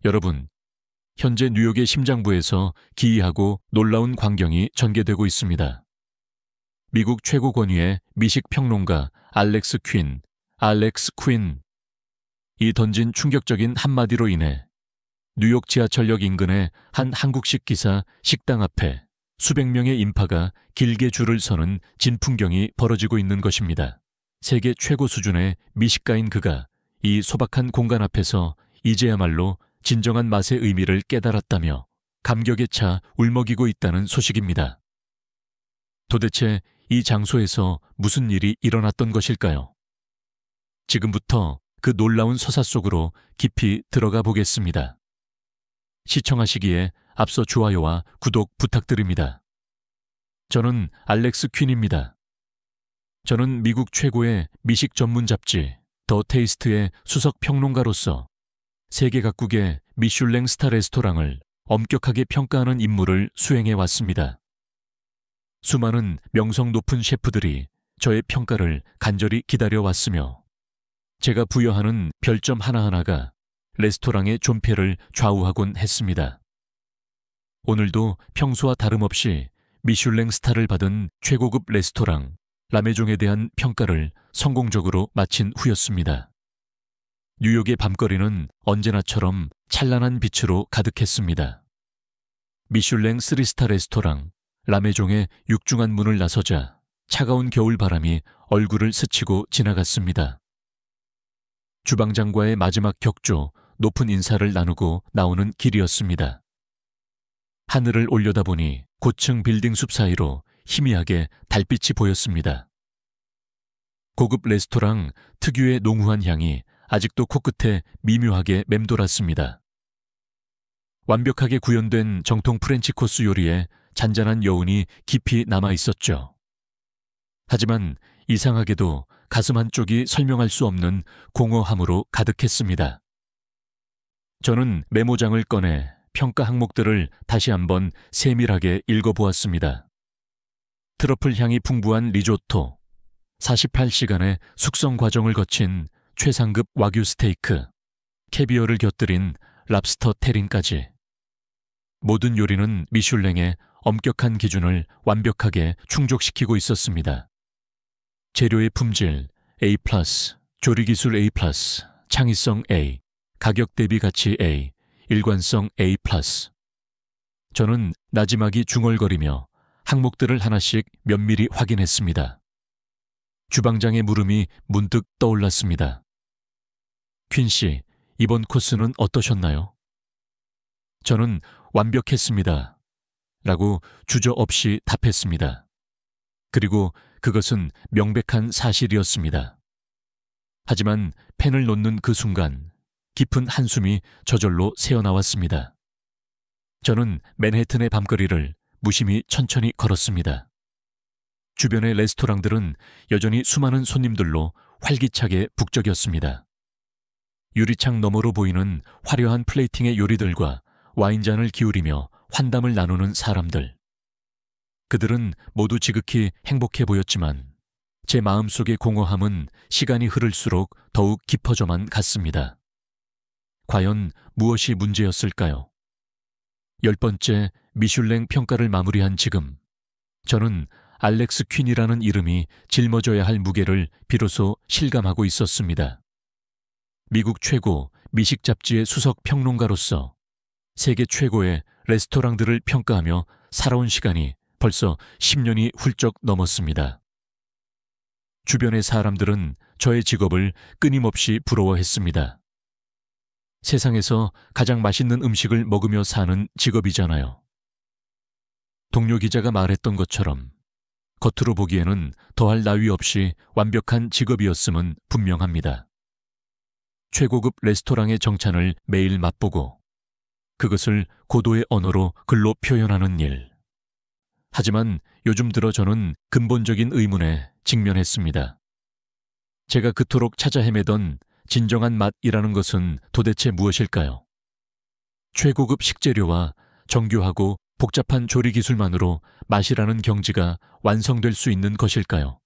여러분, 현재 뉴욕의 심장부에서 기이하고 놀라운 광경이 전개되고 있습니다. 미국 최고 권위의 미식 평론가 알렉스 퀸. 이 던진 충격적인 한마디로 인해 뉴욕 지하철역 인근의 한 한국식 기사 식당 앞에 수백 명의 인파가 길게 줄을 서는 진풍경이 벌어지고 있는 것입니다. 세계 최고 수준의 미식가인 그가 이 소박한 공간 앞에서 이제야말로 진정한 맛의 의미를 깨달았다며 감격에 차 울먹이고 있다는 소식입니다. 도대체 이 장소에서 무슨 일이 일어났던 것일까요? 지금부터 그 놀라운 서사 속으로 깊이 들어가 보겠습니다. 시청하시기에 앞서 좋아요와 구독 부탁드립니다. 저는 알렉스 퀸입니다. 저는 미국 최고의 미식 전문 잡지 더 테이스트의 수석 평론가로서 세계 각국의 미슐랭 스타 레스토랑을 엄격하게 평가하는 임무를 수행해 왔습니다. 수많은 명성 높은 셰프들이 저의 평가를 간절히 기다려왔으며 제가 부여하는 별점 하나하나가 레스토랑의 존폐를 좌우하곤 했습니다. 오늘도 평소와 다름없이 미슐랭 스타를 받은 최고급 레스토랑 라메종에 대한 평가를 성공적으로 마친 후였습니다. 뉴욕의 밤거리는 언제나처럼 찬란한 빛으로 가득했습니다. 미슐랭 3스타 레스토랑 라메종의 육중한 문을 나서자 차가운 겨울바람이 얼굴을 스치고 지나갔습니다. 주방장과의 마지막 격조, 높은 인사를 나누고 나오는 길이었습니다. 하늘을 올려다보니 고층 빌딩 숲 사이로 희미하게 달빛이 보였습니다. 고급 레스토랑 특유의 농후한 향이 아직도 코끝에 미묘하게 맴돌았습니다. 완벽하게 구현된 정통 프렌치 코스 요리에 잔잔한 여운이 깊이 남아 있었죠. 하지만 이상하게도 가슴 한쪽이 설명할 수 없는 공허함으로 가득했습니다. 저는 메모장을 꺼내 평가 항목들을 다시 한번 세밀하게 읽어보았습니다. 트러플 향이 풍부한 리조토, 48시간의 숙성 과정을 거친 최상급 와규 스테이크, 캐비어를 곁들인 랍스터 테린까지. 모든 요리는 미슐랭의 엄격한 기준을 완벽하게 충족시키고 있었습니다. 재료의 품질 A+, 조리기술 A+, 창의성 A, 가격 대비 가치 A, 일관성 A+. 저는 나지막이 중얼거리며 항목들을 하나씩 면밀히 확인했습니다. 주방장의 물음이 문득 떠올랐습니다. 퀸 씨, 이번 코스는 어떠셨나요? 저는 완벽했습니다. 라고 주저없이 답했습니다. 그리고 그것은 명백한 사실이었습니다. 하지만 펜을 놓는 그 순간 깊은 한숨이 저절로 새어나왔습니다. 저는 맨해튼의 밤거리를 무심히 천천히 걸었습니다. 주변의 레스토랑들은 여전히 수많은 손님들로 활기차게 북적였습니다. 유리창 너머로 보이는 화려한 플레이팅의 요리들과 와인잔을 기울이며 환담을 나누는 사람들. 그들은 모두 지극히 행복해 보였지만 제 마음속의 공허함은 시간이 흐를수록 더욱 깊어져만 갔습니다. 과연 무엇이 문제였을까요? 10번째 미슐랭 평가를 마무리한 지금, 저는 알렉스 퀸이라는 이름이 짊어져야 할 무게를 비로소 실감하고 있었습니다. 미국 최고 미식 잡지의 수석 평론가로서 세계 최고의 레스토랑들을 평가하며 살아온 시간이 벌써 10년이 훌쩍 넘었습니다. 주변의 사람들은 저의 직업을 끊임없이 부러워했습니다. 세상에서 가장 맛있는 음식을 먹으며 사는 직업이잖아요. 동료 기자가 말했던 것처럼 겉으로 보기에는 더할 나위 없이 완벽한 직업이었음은 분명합니다. 최고급 레스토랑의 정찬을 매일 맛보고 그것을 고도의 언어로 글로 표현하는 일. 하지만 요즘 들어 저는 근본적인 의문에 직면했습니다. 제가 그토록 찾아 헤매던 진정한 맛이라는 것은 도대체 무엇일까요? 최고급 식재료와 정교하고 복잡한 조리 기술만으로 맛이라는 경지가 완성될 수 있는 것일까요?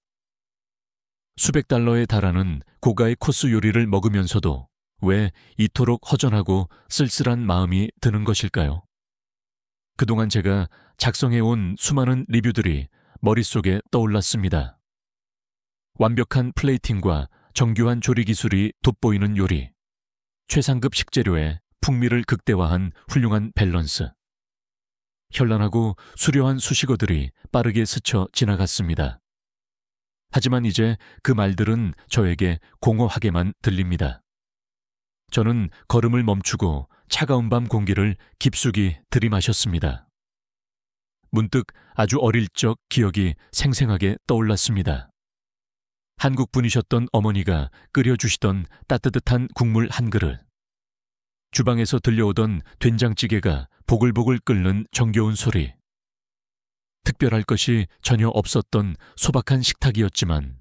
수백 달러에 달하는 고가의 코스 요리를 먹으면서도 왜 이토록 허전하고 쓸쓸한 마음이 드는 것일까요? 그동안 제가 작성해온 수많은 리뷰들이 머릿속에 떠올랐습니다. 완벽한 플레이팅과 정교한 조리 기술이 돋보이는 요리, 최상급 식재료에 풍미를 극대화한 훌륭한 밸런스, 현란하고 수려한 수식어들이 빠르게 스쳐 지나갔습니다. 하지만 이제 그 말들은 저에게 공허하게만 들립니다. 저는 걸음을 멈추고 차가운 밤 공기를 깊숙이 들이마셨습니다. 문득 아주 어릴 적 기억이 생생하게 떠올랐습니다. 한국 분이셨던 어머니가 끓여주시던 따뜻한 국물 한 그릇, 주방에서 들려오던 된장찌개가 보글보글 끓는 정겨운 소리, 특별할 것이 전혀 없었던 소박한 식탁이었지만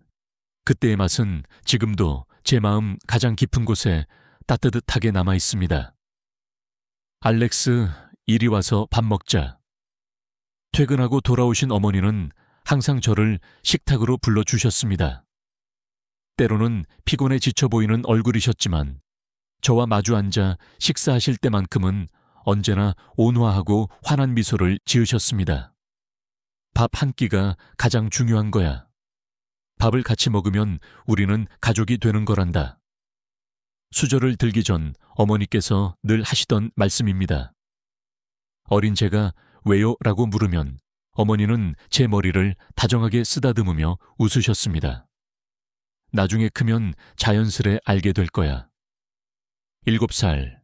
그때의 맛은 지금도 제 마음 가장 깊은 곳에 따뜻하게 남아 있습니다. 알렉스, 이리 와서 밥 먹자. 퇴근하고 돌아오신 어머니는 항상 저를 식탁으로 불러주셨습니다. 때로는 피곤해 지쳐 보이는 얼굴이셨지만 저와 마주 앉아 식사하실 때만큼은 언제나 온화하고 환한 미소를 지으셨습니다. 밥 한 끼가 가장 중요한 거야. 밥을 같이 먹으면 우리는 가족이 되는 거란다. 수저를 들기 전 어머니께서 늘 하시던 말씀입니다. 어린 제가 왜요? 라고 물으면 어머니는 제 머리를 다정하게 쓰다듬으며 웃으셨습니다. 나중에 크면 자연스레 알게 될 거야. 7살.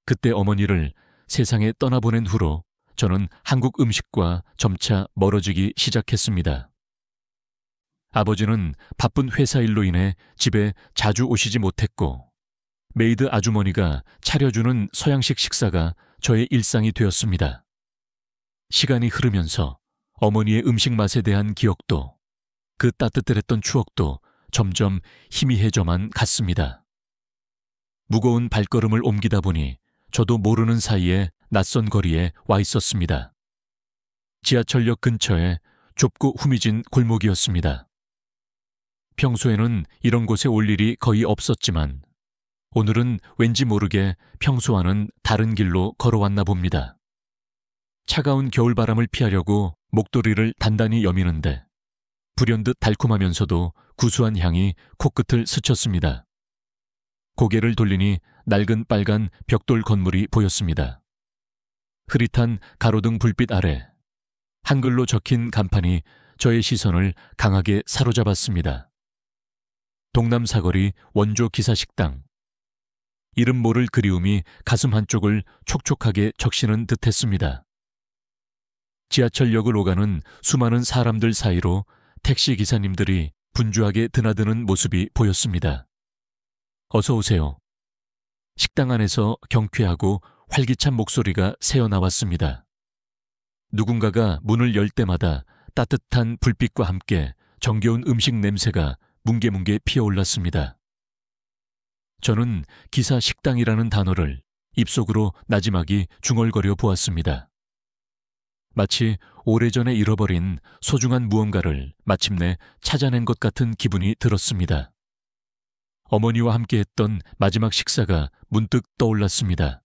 그때 어머니를 세상에 떠나보낸 후로 저는 한국 음식과 점차 멀어지기 시작했습니다. 아버지는 바쁜 회사 일로 인해 집에 자주 오시지 못했고 메이드 아주머니가 차려주는 서양식 식사가 저의 일상이 되었습니다. 시간이 흐르면서 어머니의 음식 맛에 대한 기억도 그 따뜻했던 추억도 점점 희미해져만 갔습니다. 무거운 발걸음을 옮기다 보니 저도 모르는 사이에 낯선 거리에 와 있었습니다. 지하철역 근처에 좁고 후미진 골목이었습니다. 평소에는 이런 곳에 올 일이 거의 없었지만 오늘은 왠지 모르게 평소와는 다른 길로 걸어왔나 봅니다. 차가운 겨울바람을 피하려고 목도리를 단단히 여미는데 불현듯 달콤하면서도 구수한 향이 코끝을 스쳤습니다. 고개를 돌리니 낡은 빨간 벽돌 건물이 보였습니다. 흐릿한 가로등 불빛 아래 한글로 적힌 간판이 저의 시선을 강하게 사로잡았습니다. 동남사거리 원조 기사식당. 이름 모를 그리움이 가슴 한쪽을 촉촉하게 적시는 듯했습니다. 지하철역을 오가는 수많은 사람들 사이로 택시 기사님들이 분주하게 드나드는 모습이 보였습니다. 어서 오세요. 식당 안에서 경쾌하고 활기찬 목소리가 새어나왔습니다. 누군가가 문을 열 때마다 따뜻한 불빛과 함께 정겨운 음식 냄새가 뭉게뭉게 피어올랐습니다. 저는 기사 식당이라는 단어를 입속으로 나지막이 중얼거려 보았습니다. 마치 오래전에 잃어버린 소중한 무언가를 마침내 찾아낸 것 같은 기분이 들었습니다. 어머니와 함께했던 마지막 식사가 문득 떠올랐습니다.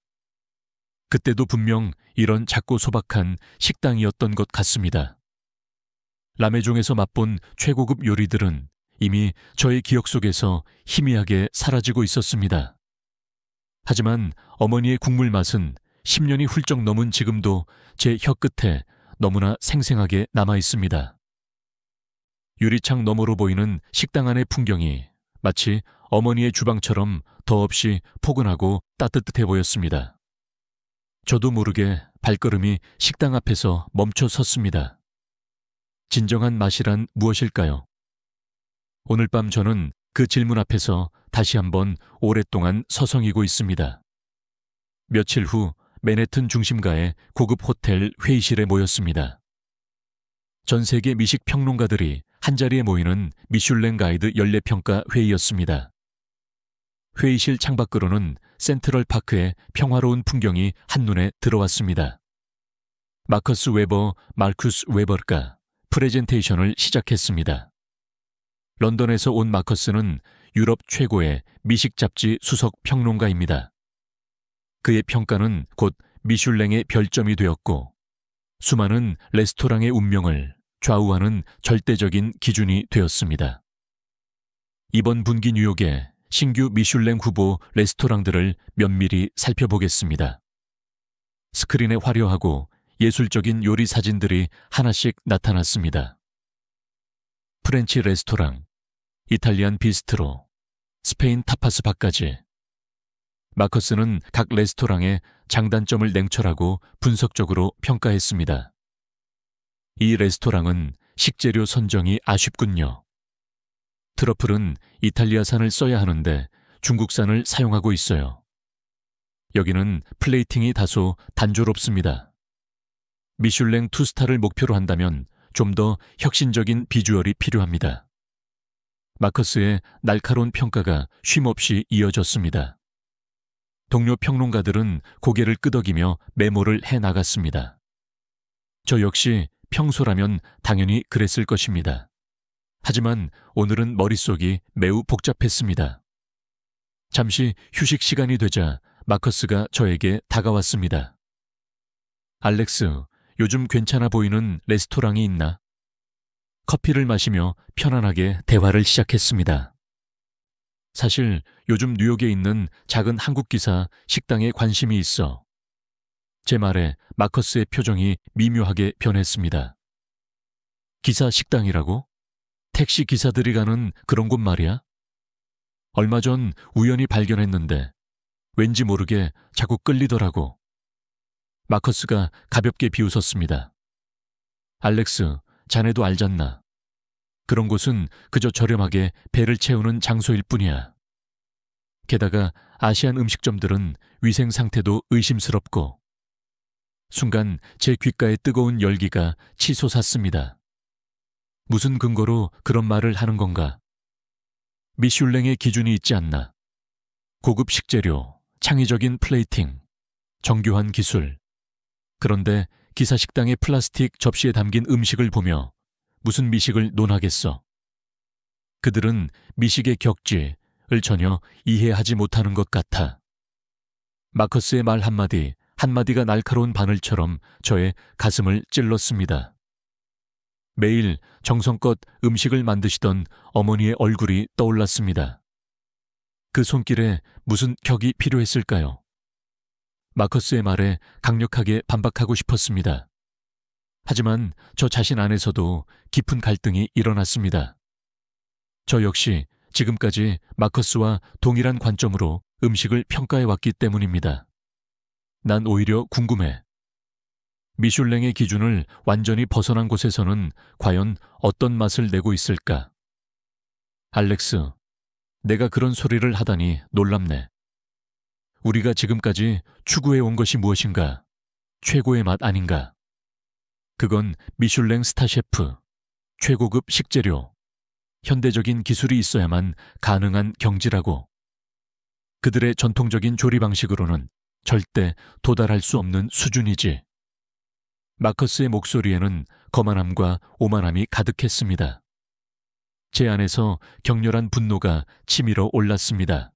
그때도 분명 이런 작고 소박한 식당이었던 것 같습니다. 라메종에서 맛본 최고급 요리들은 이미 저의 기억 속에서 희미하게 사라지고 있었습니다. 하지만 어머니의 국물 맛은 10년이 훌쩍 넘은 지금도 제 혀끝에 너무나 생생하게 남아 있습니다. 유리창 너머로 보이는 식당 안의 풍경이 마치 어머니의 주방처럼 더없이 포근하고 따뜻해 보였습니다. 저도 모르게 발걸음이 식당 앞에서 멈춰 섰습니다. 진정한 맛이란 무엇일까요? 오늘 밤 저는 그 질문 앞에서 다시 한번 오랫동안 서성이고 있습니다. 며칠 후 맨해튼 중심가의 고급 호텔 회의실에 모였습니다. 전 세계 미식 평론가들이 한자리에 모이는 미슐랭 가이드 연례평가 회의였습니다. 회의실 창밖으로는 센트럴파크의 평화로운 풍경이 한눈에 들어왔습니다. 마커스 웨버, 마르쿠스 웨버가 프레젠테이션을 시작했습니다. 런던에서 온 마커스는 유럽 최고의 미식 잡지 수석 평론가입니다. 그의 평가는 곧 미슐랭의 별점이 되었고 수많은 레스토랑의 운명을 좌우하는 절대적인 기준이 되었습니다. 이번 분기 뉴욕의 신규 미슐랭 후보 레스토랑들을 면밀히 살펴보겠습니다. 스크린에 화려하고 예술적인 요리 사진들이 하나씩 나타났습니다. 프렌치 레스토랑, 이탈리안 비스트로, 스페인 타파스 바까지. 마커스는 각 레스토랑의 장단점을 냉철하고 분석적으로 평가했습니다. 이 레스토랑은 식재료 선정이 아쉽군요. 트러플은 이탈리아산을 써야 하는데 중국산을 사용하고 있어요. 여기는 플레이팅이 다소 단조롭습니다. 미슐랭 2스타를 목표로 한다면 좀 더 혁신적인 비주얼이 필요합니다. 마커스의 날카로운 평가가 쉼없이 이어졌습니다. 동료 평론가들은 고개를 끄덕이며 메모를 해나갔습니다. 저 역시 평소라면 당연히 그랬을 것입니다. 하지만 오늘은 머릿속이 매우 복잡했습니다. 잠시 휴식 시간이 되자 마커스가 저에게 다가왔습니다. 알렉스, 요즘 괜찮아 보이는 레스토랑이 있나? 커피를 마시며 편안하게 대화를 시작했습니다. 사실 요즘 뉴욕에 있는 작은 한국 기사 식당에 관심이 있어. 제 말에 마커스의 표정이 미묘하게 변했습니다. 기사 식당이라고? 택시 기사들이 가는 그런 곳 말이야? 얼마 전 우연히 발견했는데 왠지 모르게 자꾸 끌리더라고. 마커스가 가볍게 비웃었습니다. 알렉스, 자네도 알잖나. 그런 곳은 그저 저렴하게 배를 채우는 장소일 뿐이야. 게다가 아시안 음식점들은 위생 상태도 의심스럽고. 순간 제 귓가에 뜨거운 열기가 치솟았습니다. 무슨 근거로 그런 말을 하는 건가? 미슐랭의 기준이 있지 않나? 고급 식재료, 창의적인 플레이팅, 정교한 기술. 그런데 기사 식당의 플라스틱 접시에 담긴 음식을 보며 무슨 미식을 논하겠어? 그들은 미식의 격지를 전혀 이해하지 못하는 것 같아. 마커스의 말 한마디, 한마디가 날카로운 바늘처럼 저의 가슴을 찔렀습니다. 매일 정성껏 음식을 만드시던 어머니의 얼굴이 떠올랐습니다. 그 손길에 무슨 격이 필요했을까요? 마커스의 말에 강력하게 반박하고 싶었습니다. 하지만 저 자신 안에서도 깊은 갈등이 일어났습니다. 저 역시 지금까지 마커스와 동일한 관점으로 음식을 평가해왔기 때문입니다. 난 오히려 궁금해. 미슐랭의 기준을 완전히 벗어난 곳에서는 과연 어떤 맛을 내고 있을까? 알렉스, 내가 그런 소리를 하다니 놀랍네. 우리가 지금까지 추구해온 것이 무엇인가? 최고의 맛 아닌가? 그건 미슐랭 스타 셰프, 최고급 식재료, 현대적인 기술이 있어야만 가능한 경지라고. 그들의 전통적인 조리 방식으로는 절대 도달할 수 없는 수준이지. 마커스의 목소리에는 거만함과 오만함이 가득했습니다. 제 안에서 격렬한 분노가 치밀어 올랐습니다.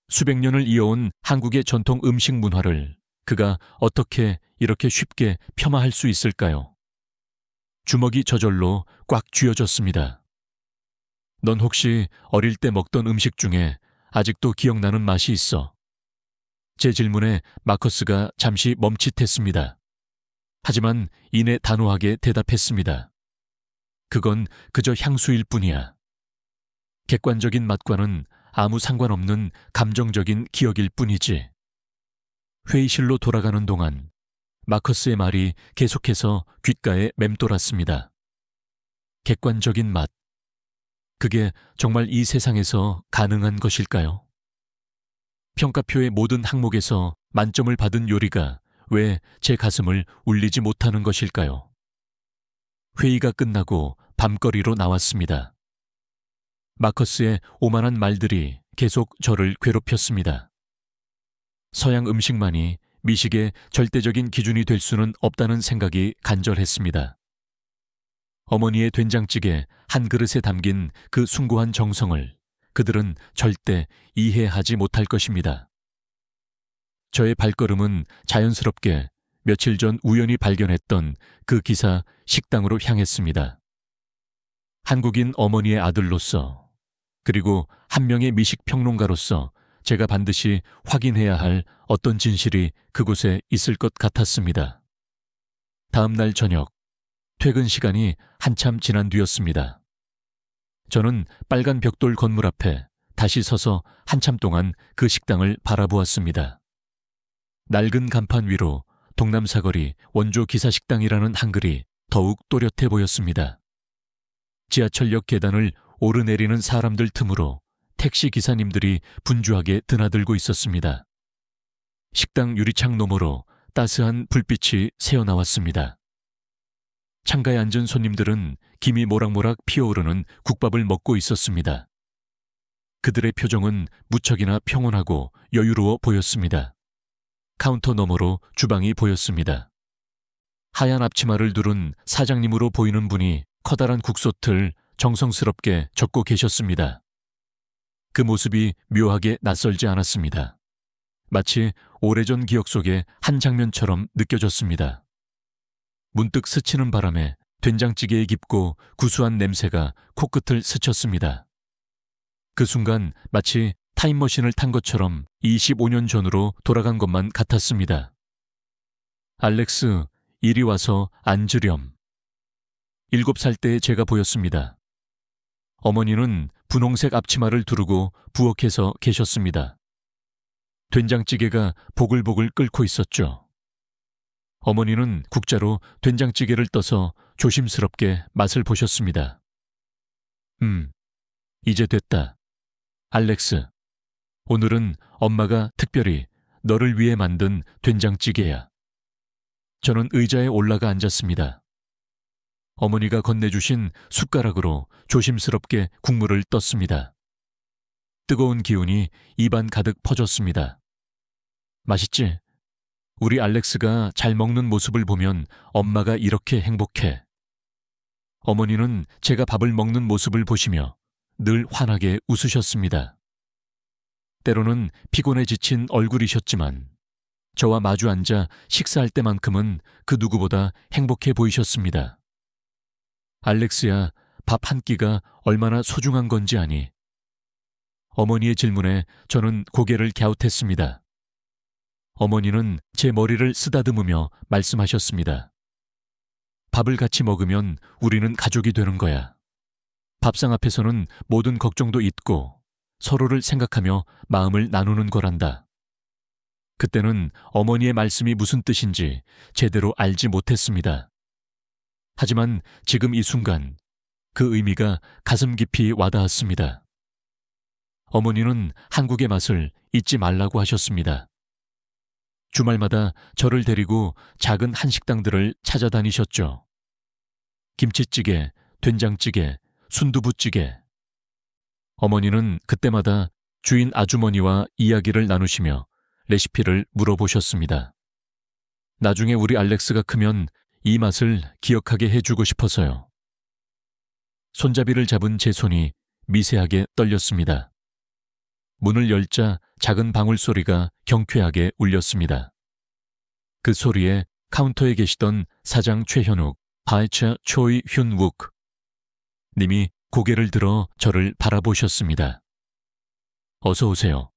수백 년을 이어온 한국의 전통 음식 문화를 그가 어떻게 이렇게 쉽게 폄하할 수 있을까요? 주먹이 저절로 꽉 쥐어졌습니다. 넌 혹시 어릴 때 먹던 음식 중에 아직도 기억나는 맛이 있어? 제 질문에 마커스가 잠시 멈칫했습니다. 하지만 이내 단호하게 대답했습니다. 그건 그저 향수일 뿐이야. 객관적인 맛과는 아무 상관없는 감정적인 기억일 뿐이지. 회의실로 돌아가는 동안 마커스의 말이 계속해서 귓가에 맴돌았습니다. 객관적인 맛. 그게 정말 이 세상에서 가능한 것일까요? 평가표의 모든 항목에서 만점을 받은 요리가 왜 제 가슴을 울리지 못하는 것일까요? 회의가 끝나고 밤거리로 나왔습니다. 마커스의 오만한 말들이 계속 저를 괴롭혔습니다. 서양 음식만이 미식의 절대적인 기준이 될 수는 없다는 생각이 간절했습니다. 어머니의 된장찌개 한 그릇에 담긴 그 숭고한 정성을 그들은 절대 이해하지 못할 것입니다. 저의 발걸음은 자연스럽게 며칠 전 우연히 발견했던 그 기사 식당으로 향했습니다. 한국인 어머니의 아들로서, 그리고 한 명의 미식 평론가로서 제가 반드시 확인해야 할 어떤 진실이 그곳에 있을 것 같았습니다. 다음 날 저녁, 퇴근 시간이 한참 지난 뒤였습니다. 저는 빨간 벽돌 건물 앞에 다시 서서 한참 동안 그 식당을 바라보았습니다. 낡은 간판 위로 동남사거리 원조 기사식당이라는 한글이 더욱 또렷해 보였습니다. 지하철역 계단을 오르내리는 사람들 틈으로 택시 기사님들이 분주하게 드나들고 있었습니다. 식당 유리창 너머로 따스한 불빛이 새어나왔습니다. 창가에 앉은 손님들은 김이 모락모락 피어오르는 국밥을 먹고 있었습니다. 그들의 표정은 무척이나 평온하고 여유로워 보였습니다. 카운터 너머로 주방이 보였습니다. 하얀 앞치마를 두른 사장님으로 보이는 분이 커다란 국솥을 정성스럽게 젓고 계셨습니다. 그 모습이 묘하게 낯설지 않았습니다. 마치 오래전 기억 속의 한 장면처럼 느껴졌습니다. 문득 스치는 바람에 된장찌개의 깊고 구수한 냄새가 코끝을 스쳤습니다. 그 순간 마치 타임머신을 탄 것처럼 25년 전으로 돌아간 것만 같았습니다. 알렉스, 이리 와서 앉으렴. 7살 때의 제가 보였습니다. 어머니는 분홍색 앞치마를 두르고 부엌에서 계셨습니다. 된장찌개가 보글보글 끓고 있었죠. 어머니는 국자로 된장찌개를 떠서 조심스럽게 맛을 보셨습니다. 이제 됐다. 알렉스, 오늘은 엄마가 특별히 너를 위해 만든 된장찌개야. 저는 의자에 올라가 앉았습니다. 어머니가 건네주신 숟가락으로 조심스럽게 국물을 떴습니다. 뜨거운 기운이 입안 가득 퍼졌습니다. 맛있지? 우리 알렉스가 잘 먹는 모습을 보면 엄마가 이렇게 행복해. 어머니는 제가 밥을 먹는 모습을 보시며 늘 환하게 웃으셨습니다. 때로는 피곤해 지친 얼굴이셨지만 저와 마주 앉아 식사할 때만큼은 그 누구보다 행복해 보이셨습니다. 알렉스야, 밥 한 끼가 얼마나 소중한 건지 아니? 어머니의 질문에 저는 고개를 갸웃했습니다. 어머니는 제 머리를 쓰다듬으며 말씀하셨습니다. 밥을 같이 먹으면 우리는 가족이 되는 거야. 밥상 앞에서는 모든 걱정도 잊고 서로를 생각하며 마음을 나누는 거란다. 그때는 어머니의 말씀이 무슨 뜻인지 제대로 알지 못했습니다. 하지만 지금 이 순간 그 의미가 가슴 깊이 와닿았습니다. 어머니는 한국의 맛을 잊지 말라고 하셨습니다. 주말마다 저를 데리고 작은 한식당들을 찾아다니셨죠. 김치찌개, 된장찌개, 순두부찌개. 어머니는 그때마다 주인 아주머니와 이야기를 나누시며 레시피를 물어보셨습니다. 나중에 우리 알렉스가 크면 이 맛을 기억하게 해주고 싶어서요. 손잡이를 잡은 제 손이 미세하게 떨렸습니다. 문을 열자 작은 방울 소리가 경쾌하게 울렸습니다. 그 소리에 카운터에 계시던 사장 최현욱, 하이차 초이 휜욱 님이 고개를 들어 저를 바라보셨습니다. 어서 오세요.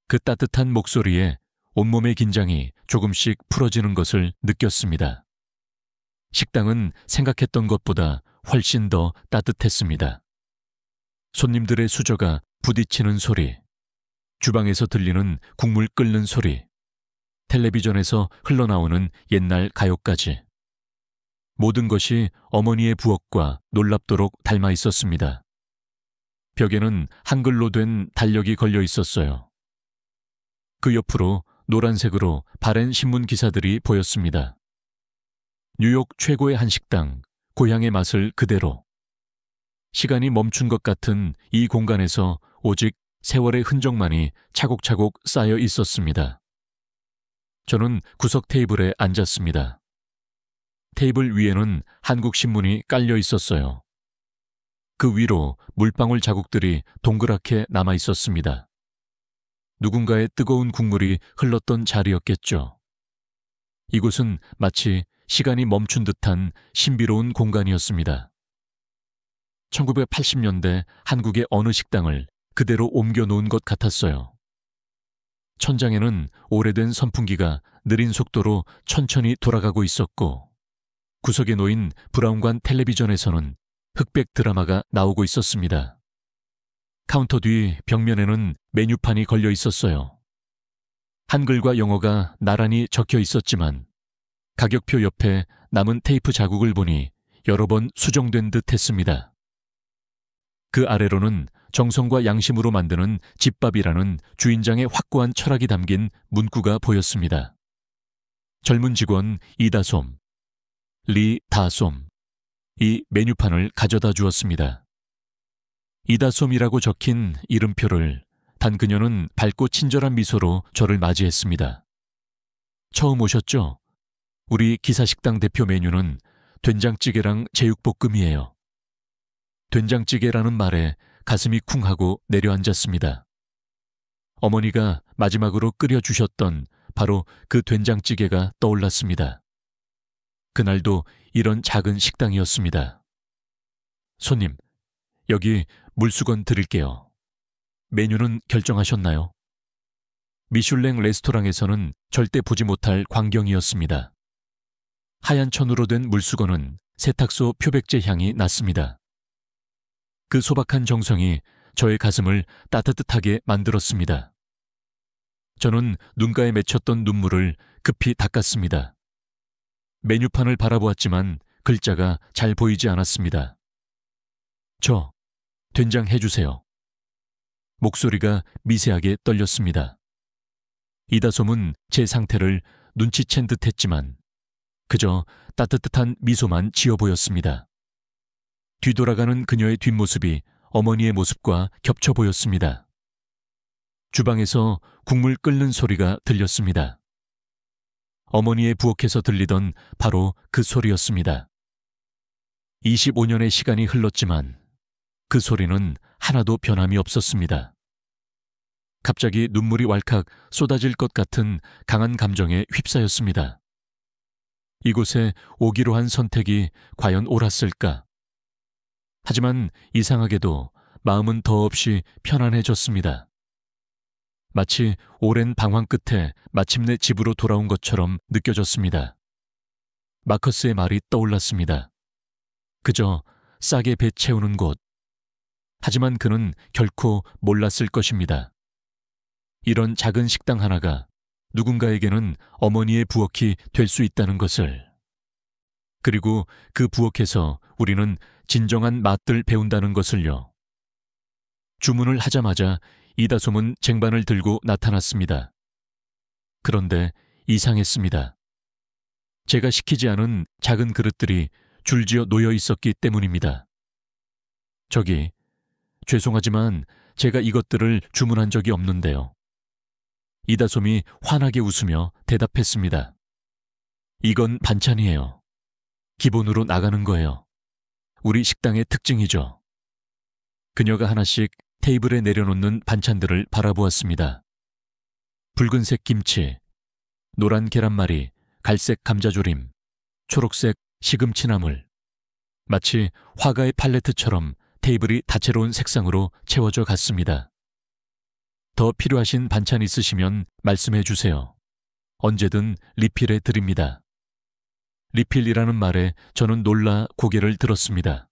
그 따뜻한 목소리에 온몸의 긴장이 조금씩 풀어지는 것을 느꼈습니다. 식당은 생각했던 것보다 훨씬 더 따뜻했습니다. 손님들의 수저가 부딪히는 소리, 주방에서 들리는 국물 끓는 소리, 텔레비전에서 흘러나오는 옛날 가요까지. 모든 것이 어머니의 부엌과 놀랍도록 닮아 있었습니다. 벽에는 한글로 된 달력이 걸려 있었어요. 그 옆으로 노란색으로 바랜 신문 기사들이 보였습니다. 뉴욕 최고의 한식당, 고향의 맛을 그대로. 시간이 멈춘 것 같은 이 공간에서 오직 세월의 흔적만이 차곡차곡 쌓여 있었습니다. 저는 구석 테이블에 앉았습니다. 테이블 위에는 한국 신문이 깔려 있었어요. 그 위로 물방울 자국들이 동그랗게 남아 있었습니다. 누군가의 뜨거운 국물이 흘렀던 자리였겠죠. 이곳은 마치 시간이 멈춘 듯한 신비로운 공간이었습니다. 1980년대 한국의 어느 식당을 그대로 옮겨 놓은 것 같았어요. 천장에는 오래된 선풍기가 느린 속도로 천천히 돌아가고 있었고, 구석에 놓인 브라운관 텔레비전에서는 흑백 드라마가 나오고 있었습니다. 카운터 뒤 벽면에는 메뉴판이 걸려 있었어요. 한글과 영어가 나란히 적혀 있었지만 가격표 옆에 남은 테이프 자국을 보니 여러 번 수정된 듯 했습니다. 그 아래로는 정성과 양심으로 만드는 집밥이라는 주인장의 확고한 철학이 담긴 문구가 보였습니다. 젊은 직원 이다솜, 리다솜, 이 메뉴판을 가져다 주었습니다. 이다솜이라고 적힌 이름표를 단 그녀는 밝고 친절한 미소로 저를 맞이했습니다. 처음 오셨죠? 우리 기사식당 대표 메뉴는 된장찌개랑 제육볶음이에요. 된장찌개라는 말에 가슴이 쿵하고 내려앉았습니다. 어머니가 마지막으로 끓여주셨던 바로 그 된장찌개가 떠올랐습니다. 그날도 이런 작은 식당이었습니다. 손님, 여기 물수건 드릴게요. 메뉴는 결정하셨나요? 미슐랭 레스토랑에서는 절대 보지 못할 광경이었습니다. 하얀 천으로 된 물수건은 세탁소 표백제 향이 났습니다. 그 소박한 정성이 저의 가슴을 따뜻하게 만들었습니다. 저는 눈가에 맺혔던 눈물을 급히 닦았습니다. 메뉴판을 바라보았지만 글자가 잘 보이지 않았습니다. 저, 된장 해주세요. 목소리가 미세하게 떨렸습니다. 이다솜은 제 상태를 눈치챈 듯 했지만 그저 따뜻한 미소만 지어 보였습니다. 뒤돌아가는 그녀의 뒷모습이 어머니의 모습과 겹쳐 보였습니다. 주방에서 국물 끓는 소리가 들렸습니다. 어머니의 부엌에서 들리던 바로 그 소리였습니다. 25년의 시간이 흘렀지만 그 소리는 하나도 변함이 없었습니다. 갑자기 눈물이 왈칵 쏟아질 것 같은 강한 감정에 휩싸였습니다. 이곳에 오기로 한 선택이 과연 옳았을까? 하지만 이상하게도 마음은 더없이 편안해졌습니다. 마치 오랜 방황 끝에 마침내 집으로 돌아온 것처럼 느껴졌습니다. 마커스의 말이 떠올랐습니다. 그저 싸게 배 채우는 곳. 하지만 그는 결코 몰랐을 것입니다. 이런 작은 식당 하나가 누군가에게는 어머니의 부엌이 될 수 있다는 것을. 그리고 그 부엌에서 우리는 진정한 맛들 배운다는 것을요. 주문을 하자마자 이다솜은 쟁반을 들고 나타났습니다. 그런데 이상했습니다. 제가 시키지 않은 작은 그릇들이 줄지어 놓여 있었기 때문입니다. 저기, 죄송하지만 제가 이것들을 주문한 적이 없는데요. 이다솜이 환하게 웃으며 대답했습니다. 이건 반찬이에요. 기본으로 나가는 거예요. 우리 식당의 특징이죠. 그녀가 하나씩 테이블에 내려놓는 반찬들을 바라보았습니다. 붉은색 김치, 노란 계란말이, 갈색 감자조림, 초록색 시금치나물. 마치 화가의 팔레트처럼 테이블이 다채로운 색상으로 채워져 갔습니다. 더 필요하신 반찬 있으시면 말씀해 주세요. 언제든 리필해 드립니다. 리필이라는 말에 저는 놀라 고개를 들었습니다.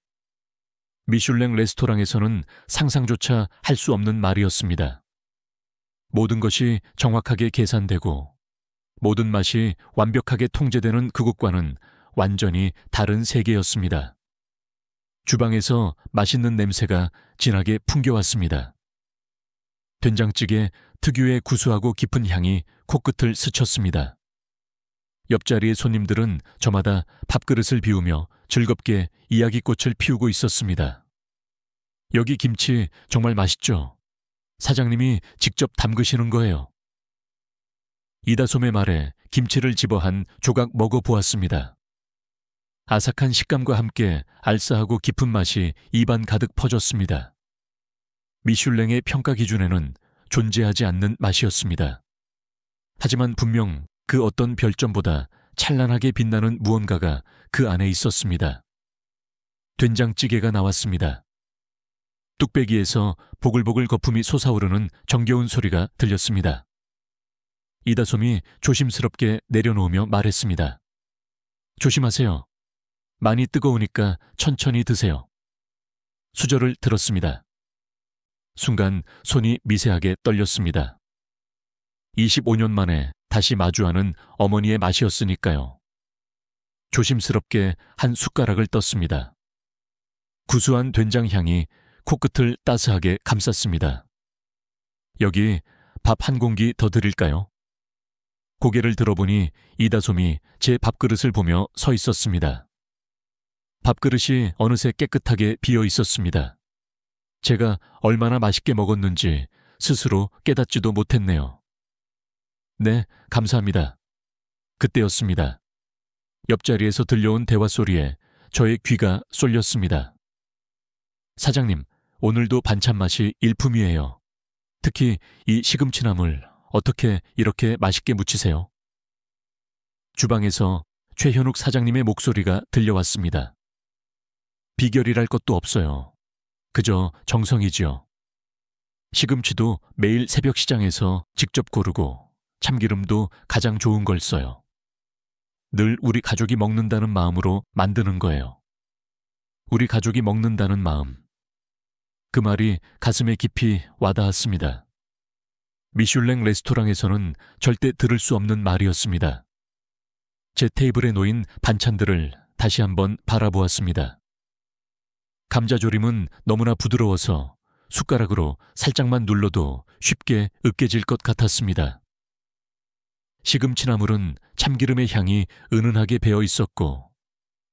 미슐랭 레스토랑에서는 상상조차 할 수 없는 말이었습니다. 모든 것이 정확하게 계산되고 모든 맛이 완벽하게 통제되는 그곳과는 완전히 다른 세계였습니다. 주방에서 맛있는 냄새가 진하게 풍겨왔습니다. 된장찌개 특유의 구수하고 깊은 향이 코끝을 스쳤습니다. 옆자리의 손님들은 저마다 밥그릇을 비우며 즐겁게 이야기꽃을 피우고 있었습니다. 여기 김치 정말 맛있죠? 사장님이 직접 담그시는 거예요. 이다솜의 말에 김치를 집어 한 조각 먹어보았습니다. 아삭한 식감과 함께 알싸하고 깊은 맛이 입안 가득 퍼졌습니다. 미슐랭의 평가 기준에는 존재하지 않는 맛이었습니다. 하지만 분명 그 어떤 별점보다 찬란하게 빛나는 무언가가 그 안에 있었습니다. 된장찌개가 나왔습니다. 뚝배기에서 보글보글 거품이 솟아오르는 정겨운 소리가 들렸습니다. 이다솜이 조심스럽게 내려놓으며 말했습니다. 조심하세요. 많이 뜨거우니까 천천히 드세요. 수저를 들었습니다. 순간 손이 미세하게 떨렸습니다. 25년 만에 다시 마주하는 어머니의 맛이었으니까요. 조심스럽게 한 숟가락을 떴습니다. 구수한 된장 향이 코끝을 따스하게 감쌌습니다. 여기 밥 한 공기 더 드릴까요? 고개를 들어보니 이다솜이 제 밥그릇을 보며 서 있었습니다. 밥그릇이 어느새 깨끗하게 비어 있었습니다. 제가 얼마나 맛있게 먹었는지 스스로 깨닫지도 못했네요. 네, 감사합니다. 그때였습니다. 옆자리에서 들려온 대화 소리에 저의 귀가 쏠렸습니다. 사장님, 오늘도 반찬 맛이 일품이에요. 특히 이 시금치나물 어떻게 이렇게 맛있게 무치세요? 주방에서 최현욱 사장님의 목소리가 들려왔습니다. 비결이랄 것도 없어요. 그저 정성이지요. 시금치도 매일 새벽 시장에서 직접 고르고 참기름도 가장 좋은 걸 써요. 늘 우리 가족이 먹는다는 마음으로 만드는 거예요. 우리 가족이 먹는다는 마음. 그 말이 가슴에 깊이 와닿았습니다. 미슐랭 레스토랑에서는 절대 들을 수 없는 말이었습니다. 제 테이블에 놓인 반찬들을 다시 한번 바라보았습니다. 감자조림은 너무나 부드러워서 숟가락으로 살짝만 눌러도 쉽게 으깨질 것 같았습니다. 시금치나물은 참기름의 향이 은은하게 배어 있었고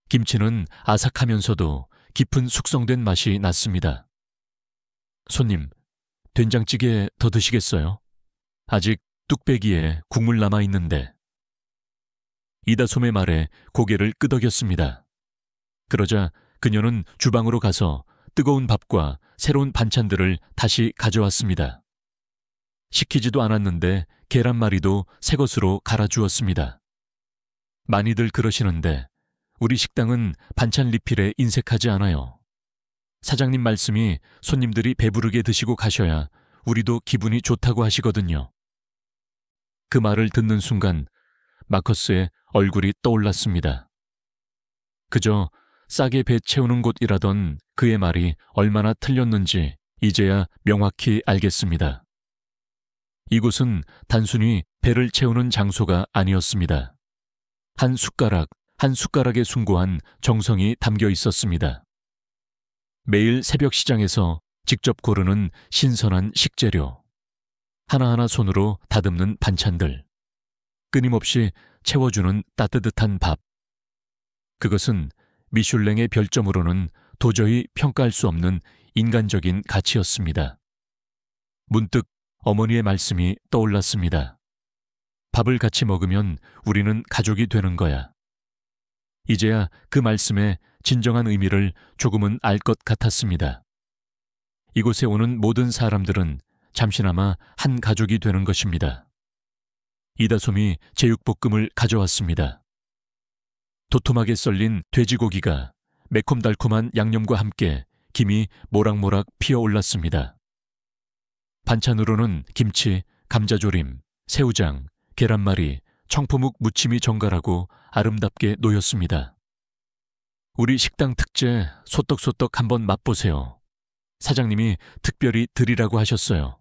김치는 아삭하면서도 깊은 숙성된 맛이 났습니다. 손님, 된장찌개 더 드시겠어요? 아직 뚝배기에 국물 남아 있는데. 이다솜의 말에 고개를 끄덕였습니다. 그러자 그녀는 주방으로 가서 뜨거운 밥과 새로운 반찬들을 다시 가져왔습니다. 시키지도 않았는데 계란말이도 새 것으로 갈아주었습니다. 많이들 그러시는데 우리 식당은 반찬 리필에 인색하지 않아요. 사장님 말씀이 손님들이 배부르게 드시고 가셔야 우리도 기분이 좋다고 하시거든요. 그 말을 듣는 순간 마커스의 얼굴이 떠올랐습니다. 그저 싸게 배 채우는 곳이라던 그의 말이 얼마나 틀렸는지 이제야 명확히 알겠습니다. 이곳은 단순히 배를 채우는 장소가 아니었습니다. 한 숟가락, 한 숟가락에 숭고한 정성이 담겨 있었습니다. 매일 새벽 시장에서 직접 고르는 신선한 식재료, 하나하나 손으로 다듬는 반찬들, 끊임없이 채워주는 따뜻한 밥. 그것은 미슐랭의 별점으로는 도저히 평가할 수 없는 인간적인 가치였습니다. 문득 어머니의 말씀이 떠올랐습니다. 밥을 같이 먹으면 우리는 가족이 되는 거야. 이제야 그 말씀의 진정한 의미를 조금은 알 것 같았습니다. 이곳에 오는 모든 사람들은 잠시나마 한 가족이 되는 것입니다. 이다솜이 제육볶음을 가져왔습니다. 도톰하게 썰린 돼지고기가 매콤달콤한 양념과 함께 김이 모락모락 피어올랐습니다. 반찬으로는 김치, 감자조림, 새우장, 계란말이, 청포묵 무침이 정갈하고 아름답게 놓였습니다. 우리 식당 특제 소떡소떡 한번 맛보세요. 사장님이 특별히 드리라고 하셨어요.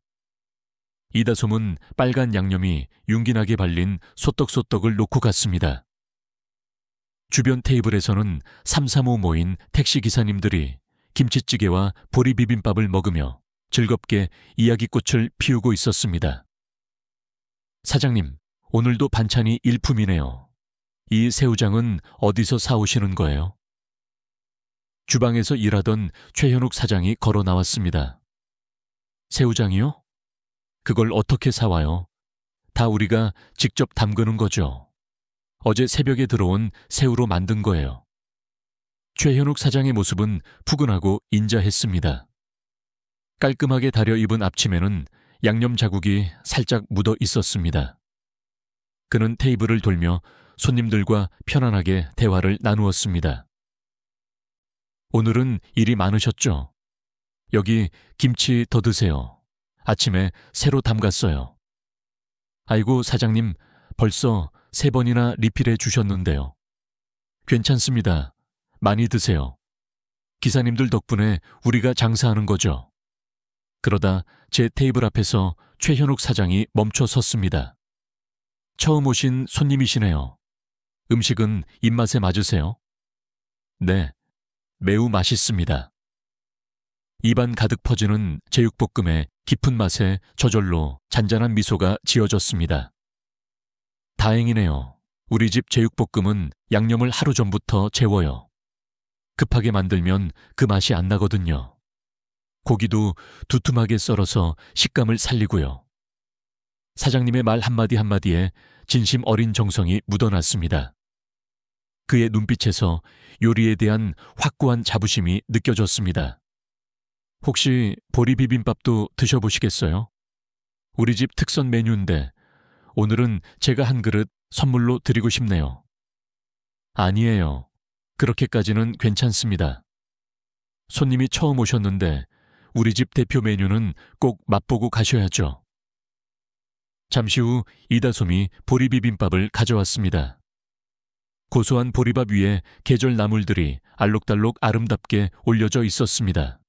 이다솜은 빨간 양념이 윤기나게 발린 소떡소떡을 놓고 갔습니다. 주변 테이블에서는 삼삼오오 모인 택시기사님들이 김치찌개와 보리비빔밥을 먹으며 즐겁게 이야기꽃을 피우고 있었습니다. 사장님, 오늘도 반찬이 일품이네요. 이 새우장은 어디서 사오시는 거예요? 주방에서 일하던 최현욱 사장이 걸어 나왔습니다. 새우장이요? 그걸 어떻게 사와요? 다 우리가 직접 담그는 거죠. 어제 새벽에 들어온 새우로 만든 거예요. 최현욱 사장의 모습은 푸근하고 인자했습니다. 깔끔하게 다려 입은 앞치마에는 양념 자국이 살짝 묻어 있었습니다. 그는 테이블을 돌며 손님들과 편안하게 대화를 나누었습니다. 오늘은 일이 많으셨죠? 여기 김치 더 드세요. 아침에 새로 담갔어요. 아이고, 사장님, 벌써 3번이나 리필해 주셨는데요. 괜찮습니다. 많이 드세요. 기사님들 덕분에 우리가 장사하는 거죠. 그러다 제 테이블 앞에서 최현욱 사장이 멈춰 섰습니다. 처음 오신 손님이시네요. 음식은 입맛에 맞으세요? 네, 매우 맛있습니다. 입안 가득 퍼지는 제육볶음의 깊은 맛에 저절로 잔잔한 미소가 지어졌습니다. 다행이네요. 우리 집 제육볶음은 양념을 하루 전부터 재워요. 급하게 만들면 그 맛이 안 나거든요. 고기도 두툼하게 썰어서 식감을 살리고요. 사장님의 말 한마디 한마디에 진심 어린 정성이 묻어났습니다. 그의 눈빛에서 요리에 대한 확고한 자부심이 느껴졌습니다. 혹시 보리비빔밥도 드셔보시겠어요? 우리 집 특선 메뉴인데 오늘은 제가 한 그릇 선물로 드리고 싶네요. 아니에요. 그렇게까지는 괜찮습니다. 손님이 처음 오셨는데 우리 집 대표 메뉴는 꼭 맛보고 가셔야죠. 잠시 후 이다솜이 보리비빔밥을 가져왔습니다. 고소한 보리밥 위에 계절 나물들이 알록달록 아름답게 올려져 있었습니다.